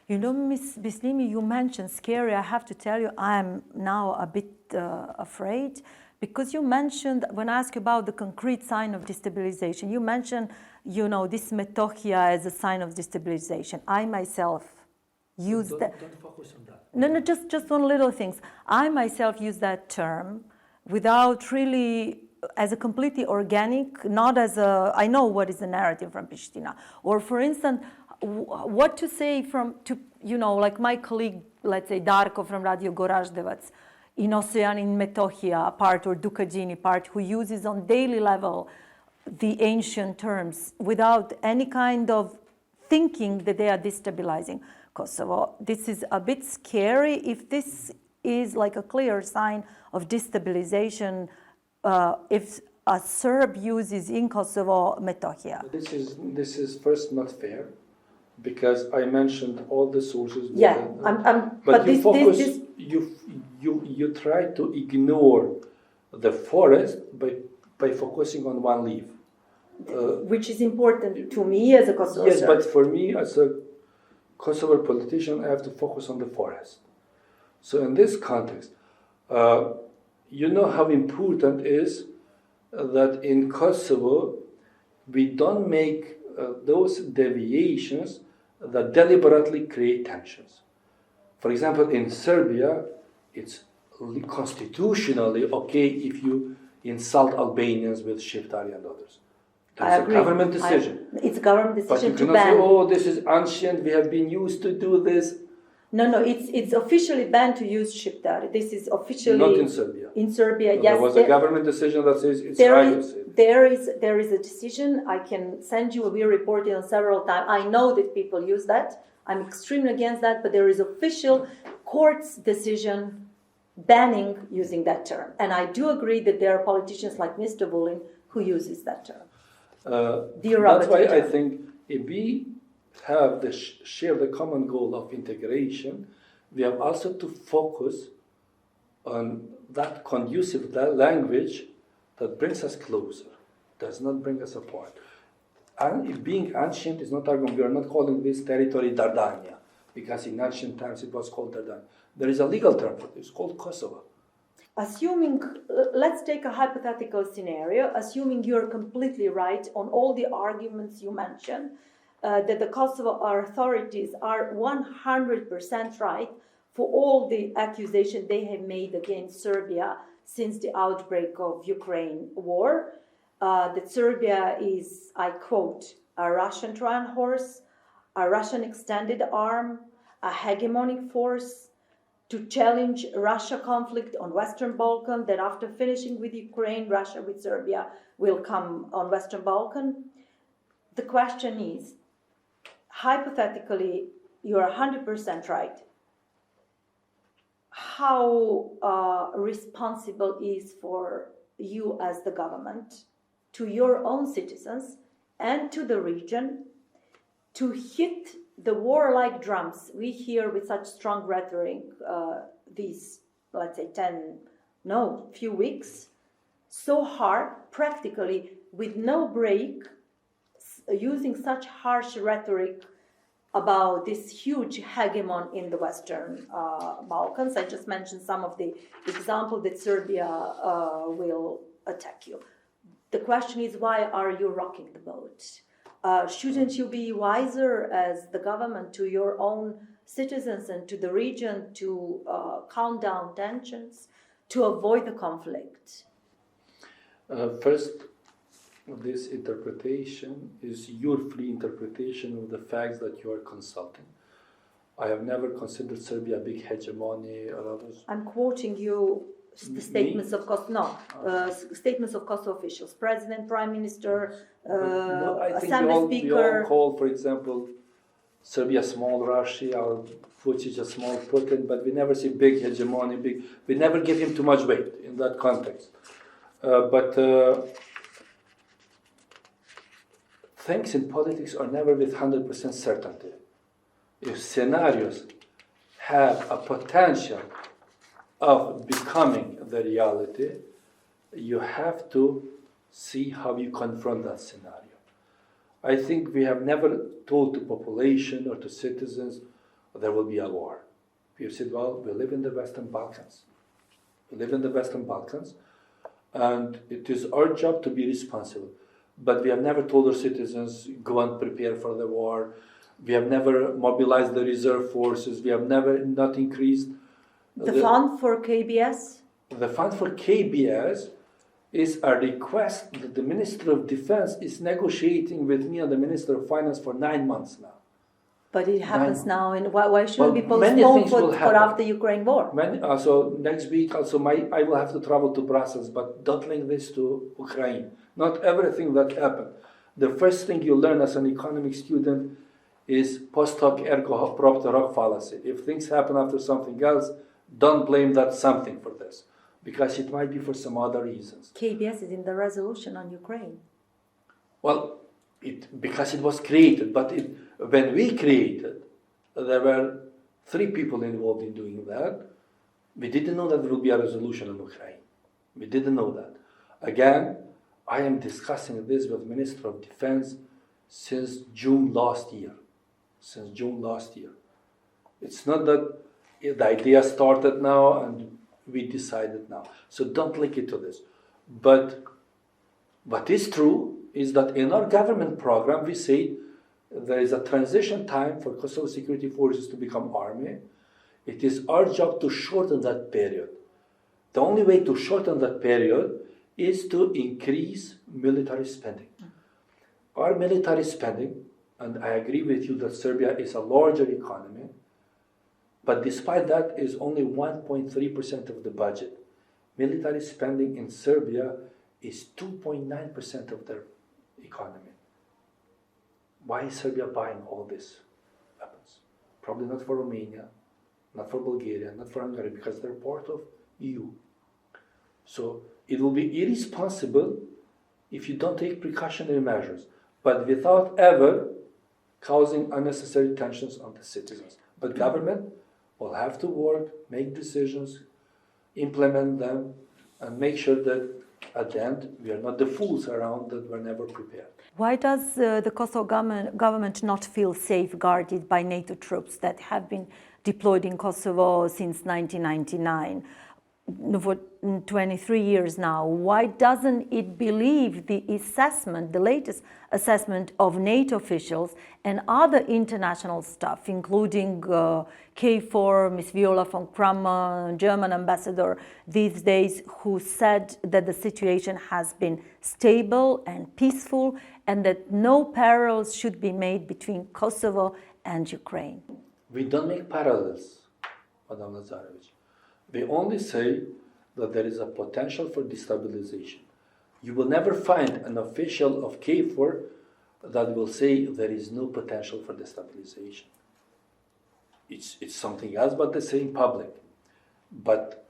You know, Ms. Bisljimi, you mentioned scary. I have to tell you, I'm now a bit afraid, because you mentioned, when I asked you about the concrete sign of destabilization, you mentioned, you know, this Metohija as a sign of destabilization. I myself use that. Don't focus on that. No, just one little things. I myself use that term without really, as a completely organic, not as a, I know what is the narrative from Pristina. Or for instance, what to say you know, like my colleague, let's say Darko from Radio Goraždevac, in Oceanin Metohija part or Dukađini part, who uses on daily level the ancient terms without any kind of thinking that they are destabilizing Kosovo. This is a bit scary if this is like a clear sign of destabilization. If a Serb uses in Kosovo Metohija. This is first not fair, because I mentioned all the sources. Yeah, but you focus. You try to ignore the forest by focusing on one leaf. Which is important to me as a Kosovo Yes, Serb. but for me as a Kosovo politician, I have to focus on the forest. So in this context, you know how important is that in Kosovo we don't make those deviations that deliberately create tensions. For example, in Serbia, it's constitutionally okay if you insult Albanians with Shiftari and others. I It's agree. a government decision. It's a government But you decision to cannot say, ban. oh, this is ancient, we have been used to do this. No, it's officially banned to use Shqiptari. This is officially Not in Serbia. in Serbia. No, Yes, there was a government decision that says it's there right to is, say it. there is a decision. I can send you. We reported on several times. I know that people use that. I'm extremely against that. But there is official court's decision banning using that term. And I do agree that there are politicians like Mr. Vulin who uses that term. That's why I think if we have share the common goal of integration, we have also to focus on that conducive language that brings us closer, does not bring us apart. And being ancient is not argument. We are not calling this territory Dardania, because in ancient times it was called Dardania. There is a legal term for this, called Kosovo. Assuming, let's take a hypothetical scenario, assuming you're completely right on all the arguments you mentioned, that the Kosovo authorities are 100% right for all the accusations they have made against Serbia since the outbreak of Ukraine war, that Serbia is, I quote, a Russian Trojan horse, a Russian extended arm, a hegemonic force, to challenge Russia conflict on Western Balkan, that after finishing with Ukraine, Russia with Serbia will come on Western Balkan. The question is, hypothetically, you're 100% right. How responsible is for you as the government to your own citizens and to the region to hit the warlike drums we hear with such strong rhetoric these, let's say, few weeks, so hard, practically with no break, using such harsh rhetoric about this huge hegemon in the Western Balkans. I just mentioned some of the examples that Serbia will attack you. The question is, why are you rocking the boat? Shouldn't you be wiser as the government to your own citizens and to the region to calm down tensions, to avoid the conflict? First, this interpretation is your free interpretation of the facts that you are consulting. I have never considered Serbia a big hegemony or others. I'm quoting you the statements of statements of Kosovo officials, President, Prime Minister, Assembly Speaker. We all call, for example, Serbia small Russia or Vučić a small Putin, but we never see big hegemony. We never give him too much weight in that context. But things in politics are never with 100% certainty. If scenarios have a potential of becoming the reality, you have to see how you confront that scenario. I think we have never told the population or to citizens there will be a war. We have said, well, we live in the Western Balkans. And it is our job to be responsible. But we have never told our citizens, go and prepare for the war. We have never mobilized the reserve forces. We have never not increased the fund for KBS? The fund for KBS is a request that the Minister of Defense is negotiating with me and the Minister of Finance for 9 months now. But it happens now, and why shouldn't it be postponed for after Ukraine war? So next week also I will have to travel to Brussels, but don't link this to Ukraine. Not everything that happened. The first thing you learn as an economic student is post hoc ergo propter hoc fallacy. If things happen after something else, don't blame that something for this. because it might be for some other reasons. KBS is in the resolution on Ukraine. Well, because it was created, but when we created, there were 3 people involved in doing that. We didn't know that there would be a resolution on Ukraine. We didn't know that. Again, I am discussing this with Minister of Defense since June last year. It's not that the idea started now and we decided now. So don't link it to this. But what is true is that in our government program, we say there is a transition time for Kosovo security forces to become army. It is our job to shorten that period. The only way to shorten that period is to increase military spending. Our military spending, and I agree with you that Serbia is a larger economy, but despite that is only 1.3% of the budget. Military spending in Serbia is 2.9% of their economy. Why is Serbia buying all these weapons? Probably not for Romania, not for Bulgaria, not for Hungary, because they're part of EU. So it will be irresponsible if you don't take precautionary measures, but without ever causing unnecessary tensions on the citizens. But government will have to work, make decisions, implement them, and make sure that at the end we are not the fools around that were never prepared. Why does the Kosovo government not feel safeguarded by NATO troops that have been deployed in Kosovo since 1999? For 23 years now, why doesn't it believe the assessment, the latest assessment of NATO officials and other international staff, including KFOR, Ms. Viola von Krammer, German ambassador these days, who said that the situation has been stable and peaceful and that no parallels should be made between Kosovo and Ukraine? We don't make parallels, Madam Lazarevic. We only say that there is a potential for destabilization. You will never find an official of KFOR that will say there is no potential for destabilization. It's something else, but they say in public. But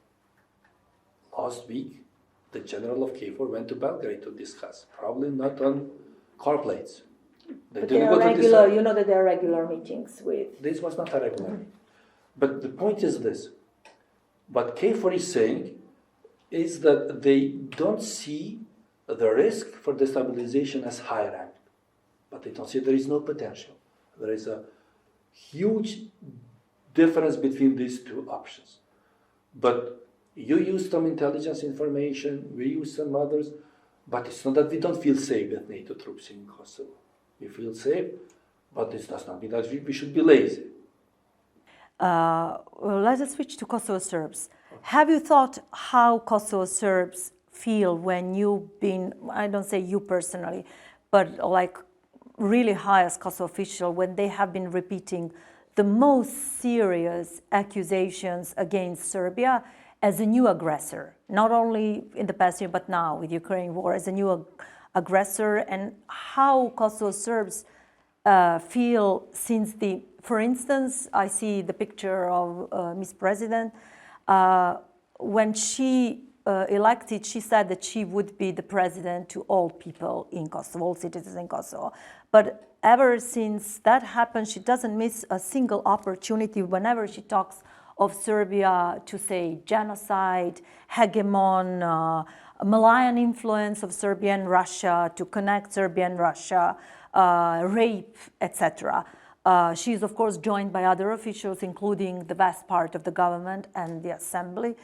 last week, the general of KFOR went to Belgrade to discuss, probably not on car plates. But there are regular, you know that there are regular meetings with... This was not a regular. But the point is this. What KFOR is saying is that they don't see the risk for destabilization as high ranked, but they don't see there is no potential. There is a huge difference between these two options. But you use some intelligence information, we use some others, but it's not that we don't feel safe with NATO troops in Kosovo. We feel safe, but this does not mean that we should be lazy. Let us switch to Kosovo Serbs. Have you thought how Kosovo Serbs feel when you've been, I don't say you personally, but like really high as Kosovo official, when they have been repeating the most serious accusations against Serbia as a new aggressor, not only in the past year, but now with Ukraine war as a new aggressor, and how Kosovo Serbs feel since the, for instance, I see the picture of Ms. President. When she elected, she said that she would be the president to all people in Kosovo, all citizens in Kosovo. But ever since that happened, she doesn't miss a single opportunity whenever she talks of Serbia to say genocide, hegemon, Malayan influence of Serbia and Russia, to connect Serbia and Russia, rape, etc. She is, of course, joined by other officials, including the vast part of the government and the assembly.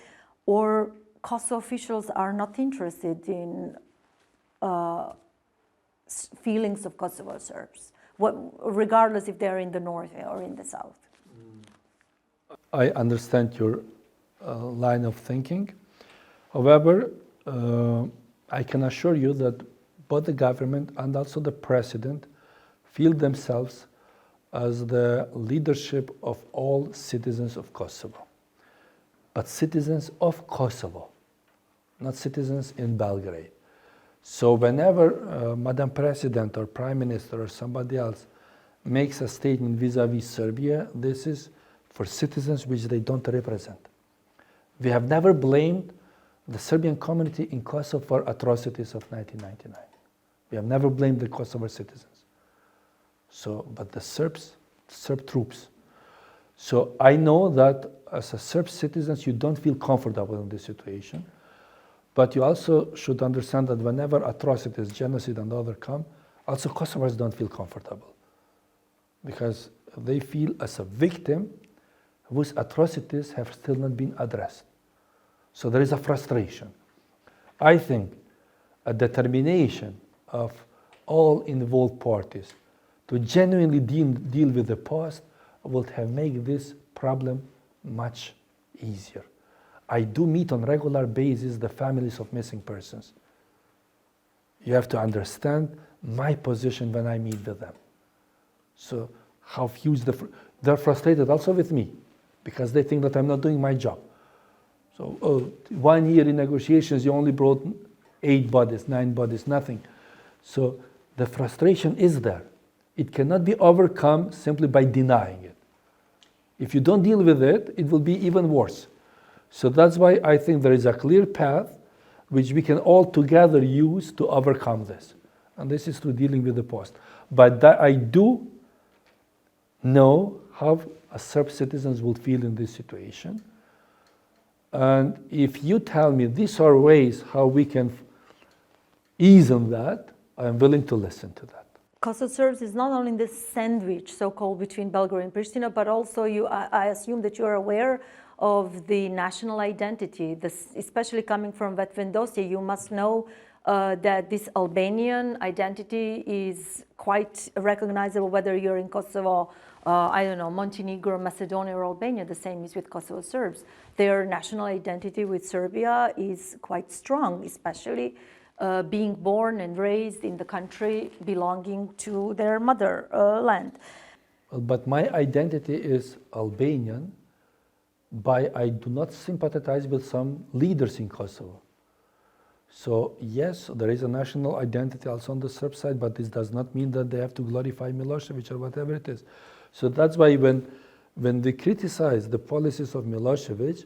Or Kosovo officials are not interested in feelings of Kosovo Serbs, regardless if they're in the north or in the south. I understand your line of thinking. However, I can assure you that both the government and also the president feel themselves as the leadership of all citizens of Kosovo. But citizens of Kosovo, not citizens in Belgrade. So whenever Madam President or Prime Minister or somebody else makes a statement vis-a-vis Serbia, this is for citizens which they don't represent. We have never blamed the Serbian community in Kosovo for atrocities of 1999. We have never blamed the Kosovo citizens. So, but the Serb troops. So I know that as a Serb citizens, you don't feel comfortable in this situation, but you also should understand that whenever atrocities, genocide and other come, also Kosovars don't feel comfortable because they feel as a victim whose atrocities have still not been addressed. So there is a frustration. I think a determination of all involved parties to genuinely deal with the past would have made this problem much easier. I do meet on regular basis the families of missing persons. You have to understand my position when I meet with them. So how huge they're frustrated also with me because they think that I'm not doing my job. So 1 year in negotiations, you only brought 8 bodies, 9 bodies, nothing. So the frustration is there. It cannot be overcome simply by denying it. If you don't deal with it, it will be even worse. So that's why I think there is a clear path which we can all together use to overcome this. And this is through dealing with the past. But that I do know how a Serb citizens will feel in this situation. And if you tell me these are ways how we can ease on that, I am willing to listen to that. Kosovo Serbs is not only the sandwich, so-called, between Belgrade and Pristina, but also I assume that you are aware of the national identity, especially coming from Vetvendosia. You must know that this Albanian identity is quite recognizable whether you're in Kosovo, I don't know, Montenegro, Macedonia, or Albania. The same is with Kosovo Serbs. Their national identity with Serbia is quite strong, especially being born and raised in the country belonging to their motherland. But my identity is Albanian, but I do not sympathize with some leaders in Kosovo. So yes, there is a national identity also on the Serb side, but this does not mean that they have to glorify Milosevic or whatever it is. So that's why when we criticize the policies of Milosevic,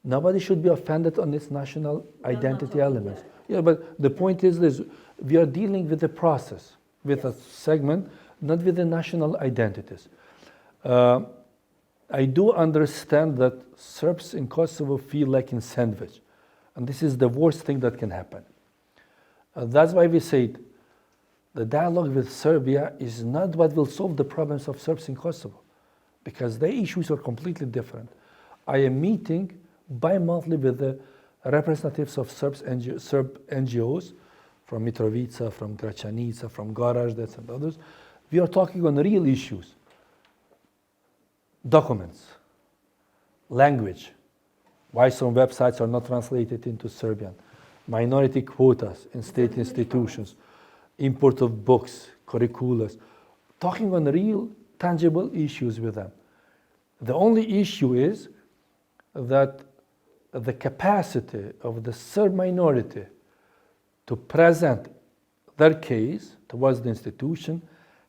nobody should be offended on its national identity elements. Yeah, but the point is this, we are dealing with the process, with a segment, not with the national identities. I do understand that Serbs in Kosovo feel like in sandwich, and this is the worst thing that can happen. That's why we say the dialogue with Serbia is not what will solve the problems of Serbs in Kosovo, because their issues are completely different. I am meeting bi-monthly with the representatives of Serb NGOs from Mitrovica, from Gračanica, from Goraždec and others. We are talking on real issues. Documents, language, why some websites are not translated into Serbian, minority quotas in state institutions, import of books, curriculums, talking on real, tangible issues with them. The only issue is that the capacity of the Serb minority to present their case towards the institution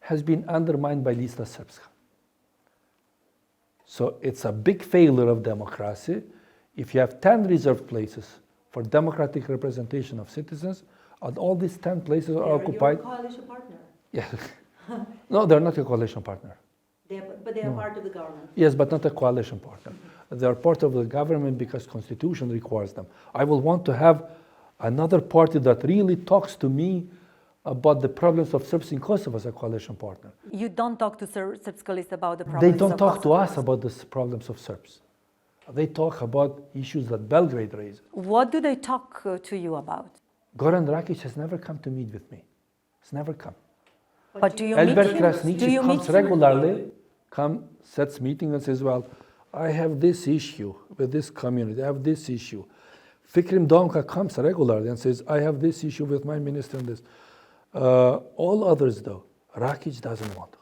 has been undermined by Lista Srpska. So it's a big failure of democracy if you have 10 reserved places for democratic representation of citizens, and all these 10 places are occupied. You're a coalition partner. Yeah. No, they're not a coalition partner. But they are part of the government. Yes, but not a coalition partner. They are part of the government because Constitution requires them. I will want to have another party that really talks to me about the problems of Serbs in Kosovo as a coalition partner. You don't talk to Srpska Lista about the problems They don't of talk to Kosovo. us about the problems of Serbs. They talk about issues that Belgrade raises. What do they talk to you about? Goran Dragic has never come to meet with me. He's never come. But do you meet Elber him? Krasniqi Do you comes meet regularly, sets meeting and says, well, I have this issue with this community, I have this issue. Fikrim Donka comes regularly and says, I have this issue with my minister and this. All others though, Rakic doesn't want.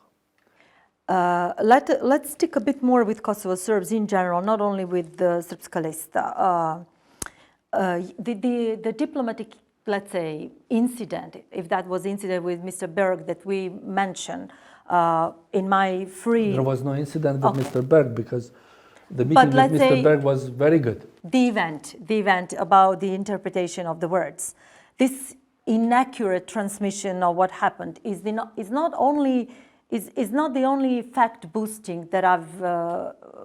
Let's stick a bit more with Kosovo Serbs in general, not only with the Srpska Lista. The diplomatic, let's say, incident, if that was incident with Mr. Berg that we mentioned in my free... There was no incident with Mr. Berg because the meeting with Mr. Berg was very good. the event about the interpretation of the words. This inaccurate transmission of what happened is not the only fact boosting that I've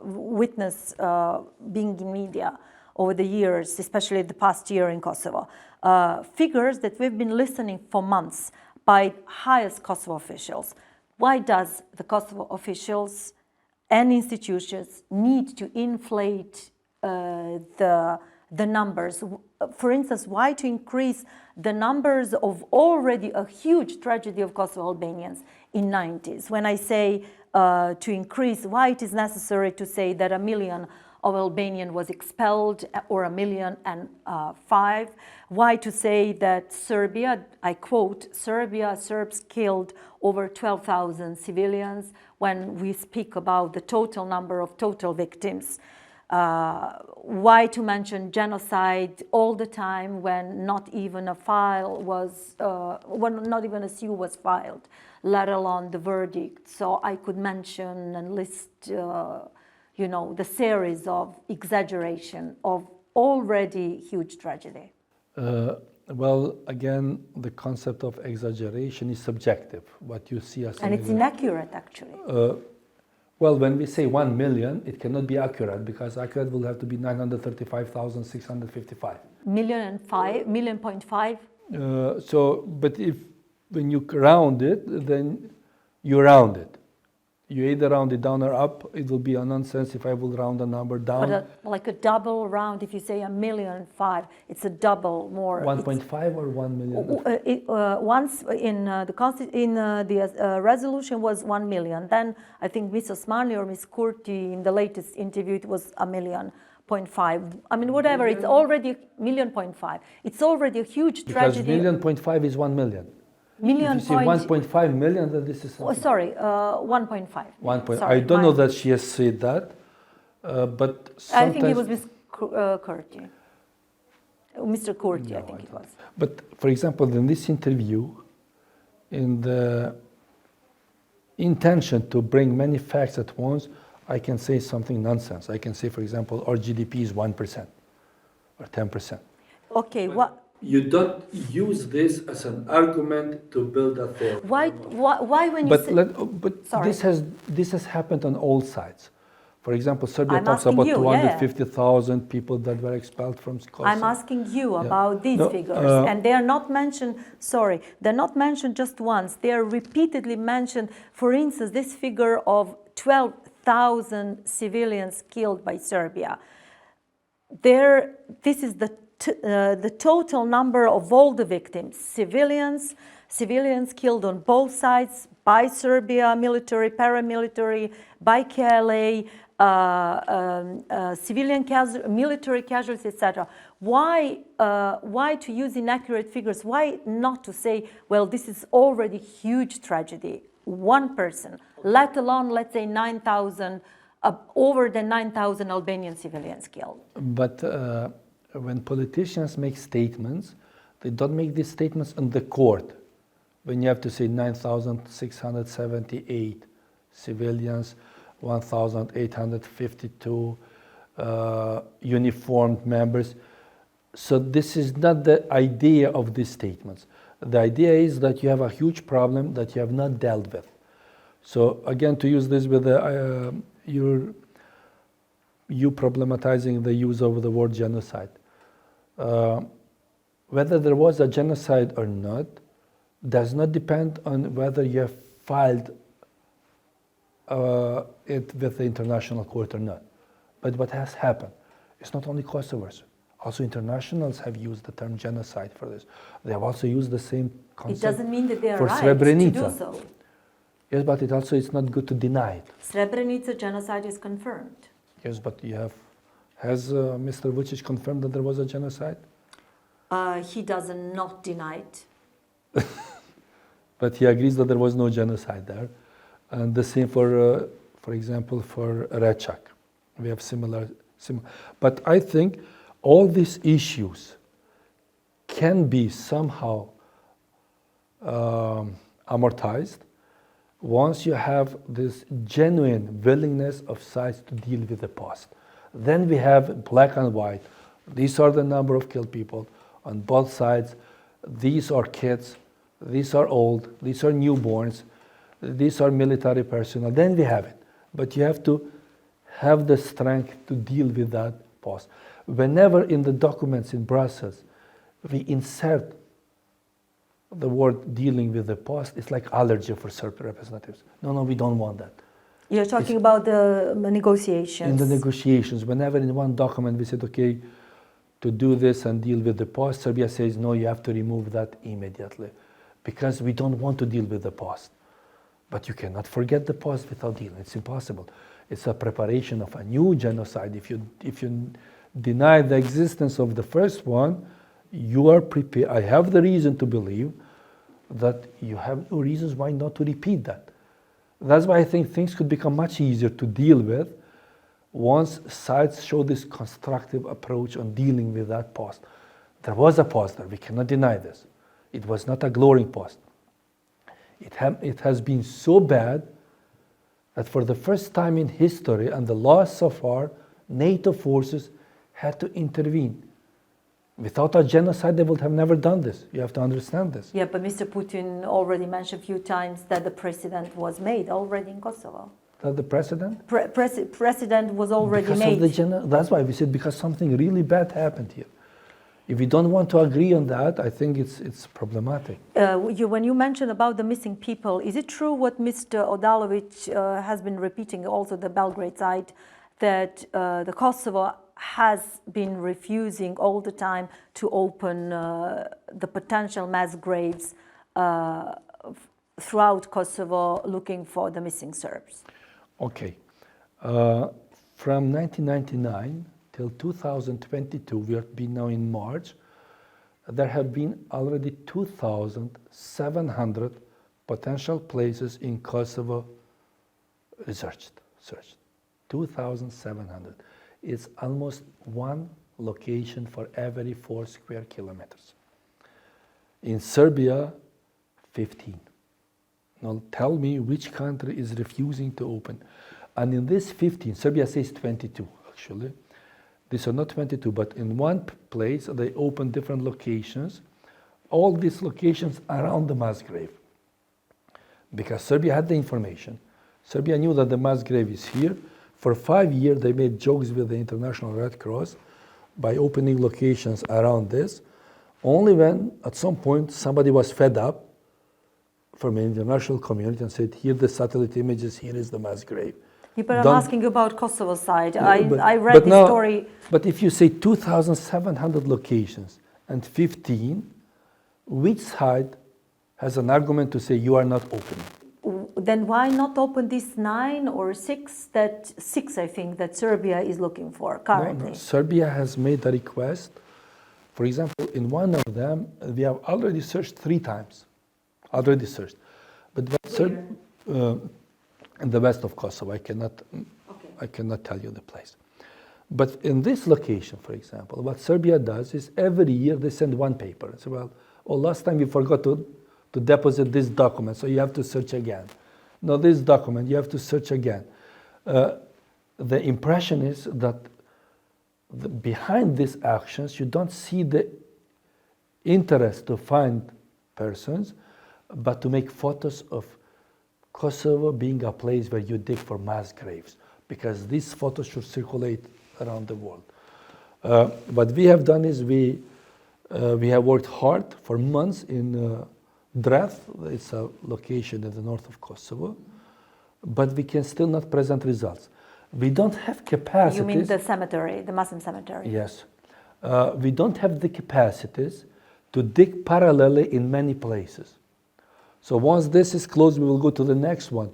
witnessed being in media over the years, especially the past year in Kosovo. Figures that we've been listening for months by highest Kosovo officials. Why does the Kosovo officials and institutions need to inflate the numbers? For instance, why to increase the numbers of already a huge tragedy of Kosovo Albanians in 90s? When I say to increase, why it is necessary to say that 1 million of Albanian was expelled or 1,000,005? Why to say that Serbia, I quote, Serbs killed over 12,000 civilians when we speak about the total number of total victims? Why to mention genocide all the time when not even a file was, when not even a SU was filed, let alone the verdict? So I could mention and list, the series of exaggeration of already huge tragedy. Well, again, the concept of exaggeration is subjective. What you see as and it's inaccurate, actually. Well, when we say 1 million, it cannot be accurate because accurate will have to be 935,655. 1,000,005. But when you round it, then you round it. You either round it down or up. It will be a nonsense if I will round the number down. But like a double round, if you say 1,000,005, it's a double more. 1.5 or 1 million? Once in the resolution was 1 million. Then I think Ms. Osmani or Ms. Kurti in the latest interview, it was 1,000,005. I mean, whatever, it's already 1,000,005. It's already a huge tragedy. Because 1,000,005 is 1 million. If you say 1.5 million, then this is something. 1.5. I don't know that she has said that, but sometimes... I think it was Ms. Kurti. Mr. Kurti, I think it was. But for example, in this interview, in the intention to bring many facts at once, I can say something nonsense. I can say, for example, our GDP is 1% or 10%. Okay, what? You don't use this as an argument to build a theory. Why when you say... But this has happened on all sides. For example, Serbia talks about you, 250,000 people that were expelled from Kosovo. I'm asking you about these figures, and they are not mentioned, they're not mentioned just once. They are repeatedly mentioned. For instance, this figure of 12,000 civilians killed by Serbia. This is the total number of all the victims, civilians killed on both sides by Serbia, military, paramilitary, by KLA, military casualties, etc. Why to use inaccurate figures? Why not to say, well, this is already huge tragedy, one person, let alone, let's say, 9,000, over the 9,000 Albanian civilians killed? But when politicians make statements, they don't make these statements in the court. When you have to say 9,678 civilians, 1,852 uniformed members. So this is not the idea of these statements. The idea is that you have a huge problem that you have not dealt with. So again, to use this with you problematizing the use of the word genocide. Whether there was a genocide or not does not depend on whether you have filed it with the international court or not. But what has happened, it's not only Kosovars, also internationals have used the term genocide for this. They have also used the same concept. It doesn't mean that they are for right Srebrenica. to do so. Yes, but it's not good to deny it. Srebrenica genocide is confirmed. Yes, but has Mr. Vučić confirmed that there was a genocide? He does not deny it. But he agrees that there was no genocide there. And the same for example, for Rečak. We have similar. But I think all these issues can be somehow amortized once you have this genuine willingness of sides to deal with the past. Then we have black and white. These are the number of killed people on both sides. These are kids, these are old, these are newborns, these are military personnel. Then we have it. But you have to have the strength to deal with that past. Whenever in the documents in Brussels we insert the word dealing with the past, it's like allergy for certain representatives. No, we don't want that. You're talking about the negotiations. In the negotiations, whenever in one document we said, okay, to do this and deal with the past, Serbia says, no, you have to remove that immediately because we don't want to deal with the past. But you cannot forget the past without dealing. It's impossible. It's a preparation of a new genocide. If you deny the existence of the first one, you are prepared. I have the reason to believe that you have no reasons why not to repeat that. That's why I think things could become much easier to deal with once sides show this constructive approach on dealing with that past. There was a past there, we cannot deny this. It was not a glowing past. It has been so bad that for the first time in history and the last so far, NATO forces had to intervene. Without a genocide, they would have never done this. You have to understand this. Yeah, but Mr. Putin already mentioned a few times that the precedent was made already in Kosovo. That the precedent? Precedent was already because made. That's why we said because something really bad happened here. If we don't want to agree on that, I think it's problematic. When you mentioned about the missing people, is it true what Mr. Odalovic has been repeating, also the Belgrade side, that the Kosovo has been refusing all the time to open the potential mass graves throughout Kosovo looking for the missing Serbs? Okay. From 1999 till 2022, we have been now in March, there have been already 2,700 potential places in Kosovo searched. 2,700. It's almost one location for every 4 square kilometers. In Serbia, 15. Now tell me which country is refusing to open. And in this 15, Serbia says 22 actually. These are not 22, but in one place they open different locations. All these locations around the mass grave. Because Serbia had the information. Serbia knew that the mass grave is here. For 5 years, they made jokes with the International Red Cross by opening locations around this. Only when, at some point, somebody was fed up from the international community and said, here the satellite images, here is the mass grave. Yeah, but I'm asking about Kosovo side. I read the story. But if you say 2,700 locations and 15, which side has an argument to say you are not opening? Then why not open these 9 or 6? Six, I think, that Serbia is looking for currently. No, Serbia has made a request. For example, in one of them, we have already searched 3 times. Already searched. But in the west of Kosovo, I cannot tell you the place. But in this location, for example, what Serbia does is every year they send one paper. So, well, last time we forgot to deposit this document, so you have to search again. No, this document, you have to search again. The impression is that behind these actions, you don't see the interest to find persons, but to make photos of Kosovo being a place where you dig for mass graves, because these photos should circulate around the world. What we have done is we have worked hard for months in Dreth, it's a location in the north of Kosovo, but we can still not present results. We don't have capacities. You mean the cemetery, the Muslim cemetery? Yes. We don't have the capacities to dig parallelly in many places. So once this is closed, we will go to the next one.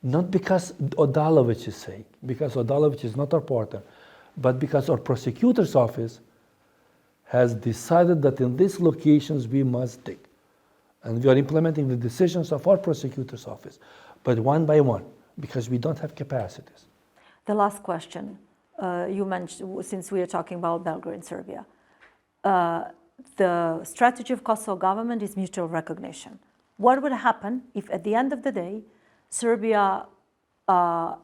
Not because Odalovic is saying, because Odalovic is not our partner, but because our prosecutor's office has decided that in these locations we must dig. And we are implementing the decisions of our prosecutor's office, but one by one, because we don't have capacities. The last question, you mentioned, since we are talking about Belgrade and Serbia, the strategy of Kosovo government is mutual recognition. What would happen if at the end of the day, Serbia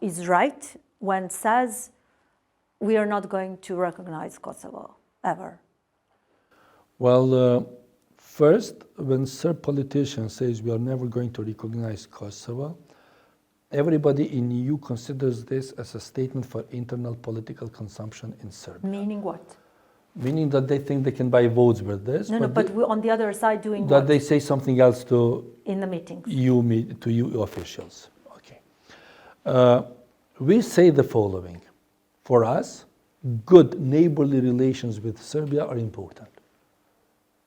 is right when it says we are not going to recognize Kosovo ever? Well, first, when Serb politician says we are never going to recognize Kosovo, everybody in EU considers this as a statement for internal political consumption in Serbia. Meaning what? Meaning that they think they can buy votes with this. But we're on the other side doing that what? they say something else to In the meetings. to EU officials. Okay. We say the following. For us, good neighborly relations with Serbia are important,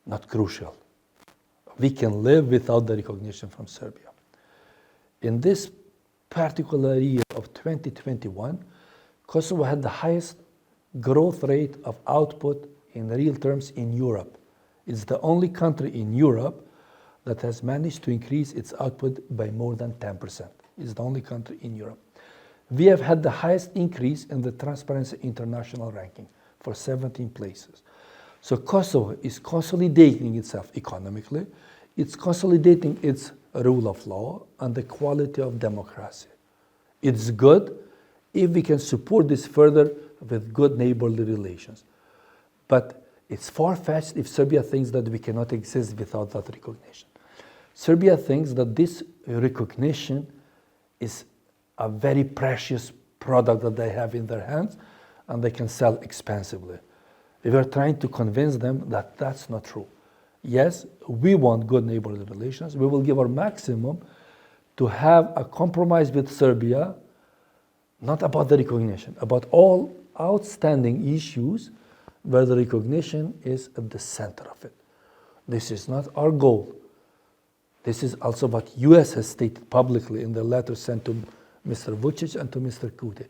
not crucial. We can live without the recognition from Serbia. In this particular year of 2021, Kosovo had the highest growth rate of output in real terms in Europe. It's the only country in Europe that has managed to increase its output by more than 10%. It's the only country in Europe. We have had the highest increase in the Transparency International ranking for 17 places. So Kosovo is consolidating itself economically, it's consolidating its rule of law and the quality of democracy. It's good if we can support this further with good neighborly relations. But it's far-fetched if Serbia thinks that we cannot exist without that recognition. Serbia thinks that this recognition is a very precious product that they have in their hands and they can sell expensively. We were trying to convince them that that's not true. Yes, we want good neighborly relations. We will give our maximum to have a compromise with Serbia, not about the recognition, about all outstanding issues where the recognition is at the center of it. This is not our goal. This is also what US has stated publicly in the letter sent to Mr. Vučić and to Mr. Kuti.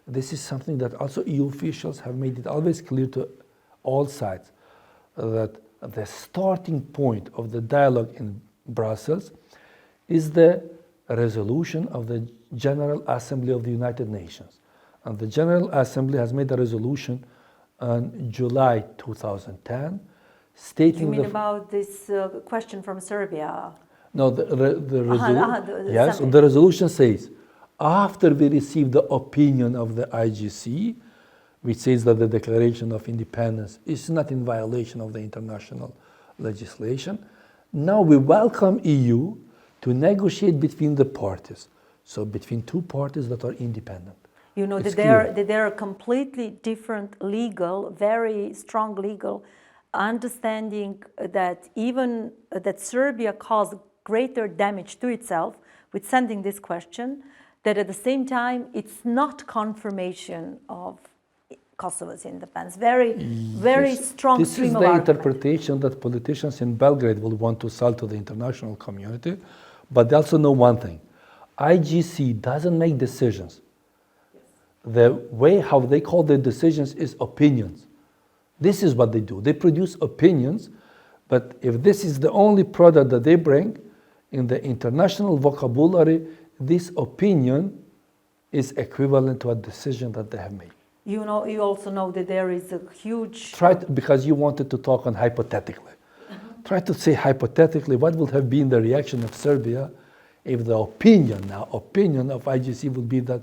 This is something that also EU officials have made it always clear to all sides, that the starting point of the dialogue in Brussels is the resolution of the General Assembly of the United Nations. And the General Assembly has made a resolution on July 2010 stating You mean about this question from Serbia? No, the assembly. resolution says, after we receive the opinion of the IGC, which says that the declaration of independence is not in violation of the international legislation, now we welcome EU to negotiate between the parties, so between two parties that are independent. You know, It's that there are completely different legal, very strong legal understanding that even that Serbia caused greater damage to itself with sending this question, that at the same time it's not confirmation of Kosovo's independence. Very strong stream of argument. This is the interpretation that politicians in Belgrade will want to sell to the international community, but they also know one thing. IGC doesn't make decisions. The way how they call their decisions is opinions. This is what they do. They produce opinions, but if this is the only product that they bring, in the international vocabulary, this opinion is equivalent to a decision that they have made. You know, you also know that there is a huge... Because you wanted to talk on hypothetically. Try to say hypothetically what would have been the reaction of Serbia if the opinion of IGC would be that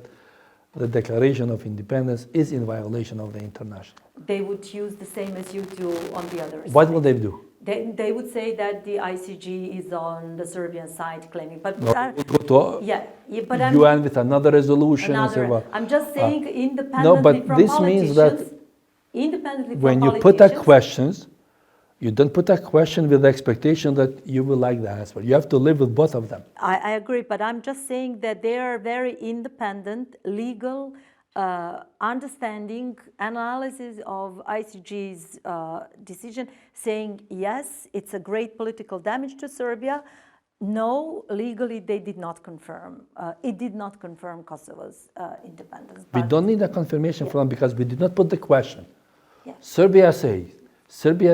the declaration of independence is in violation of the international. They would use the same as you do on the other side. What would they do? They would say that the ICG is on the Serbian side claiming, but No, we would go to but UN with another resolution. I'm just saying independently from this politicians. Means that independently from when you put a questions, you don't put a question with the expectation that you will like the answer. You have to live with both of them. I agree, but I'm just saying that they are very independent, legal, understanding, analysis of ICG's decision, saying yes, it's a great political damage to Serbia. No, legally they did not confirm. It did not confirm Kosovo's independence. We don't need a confirmation from them because we did not put the question. Yeah. Serbia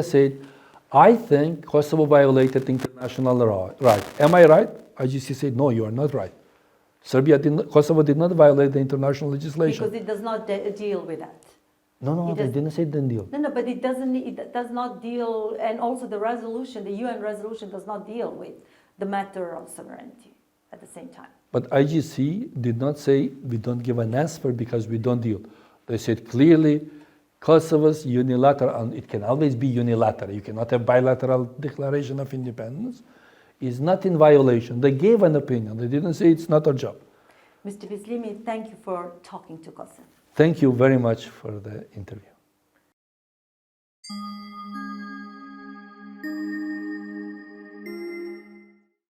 said, I think Kosovo violated international right. Am I right? IGC said, no, you are not right. Kosovo did not violate the international legislation. Because it does not deal with that. No, they didn't say it didn't deal. No, but it does not deal, and also the resolution, the UN resolution does not deal with the matter of sovereignty at the same time. But IGC did not say we don't give an answer because we don't deal. They said clearly, Kosovo's unilateral, and it can always be unilateral, you cannot have bilateral declaration of independence, is not in violation. They gave an opinion. They didn't say it's not our job. Mr. Bisljimi, thank you for talking to KoSSev. Thank you very much for the interview.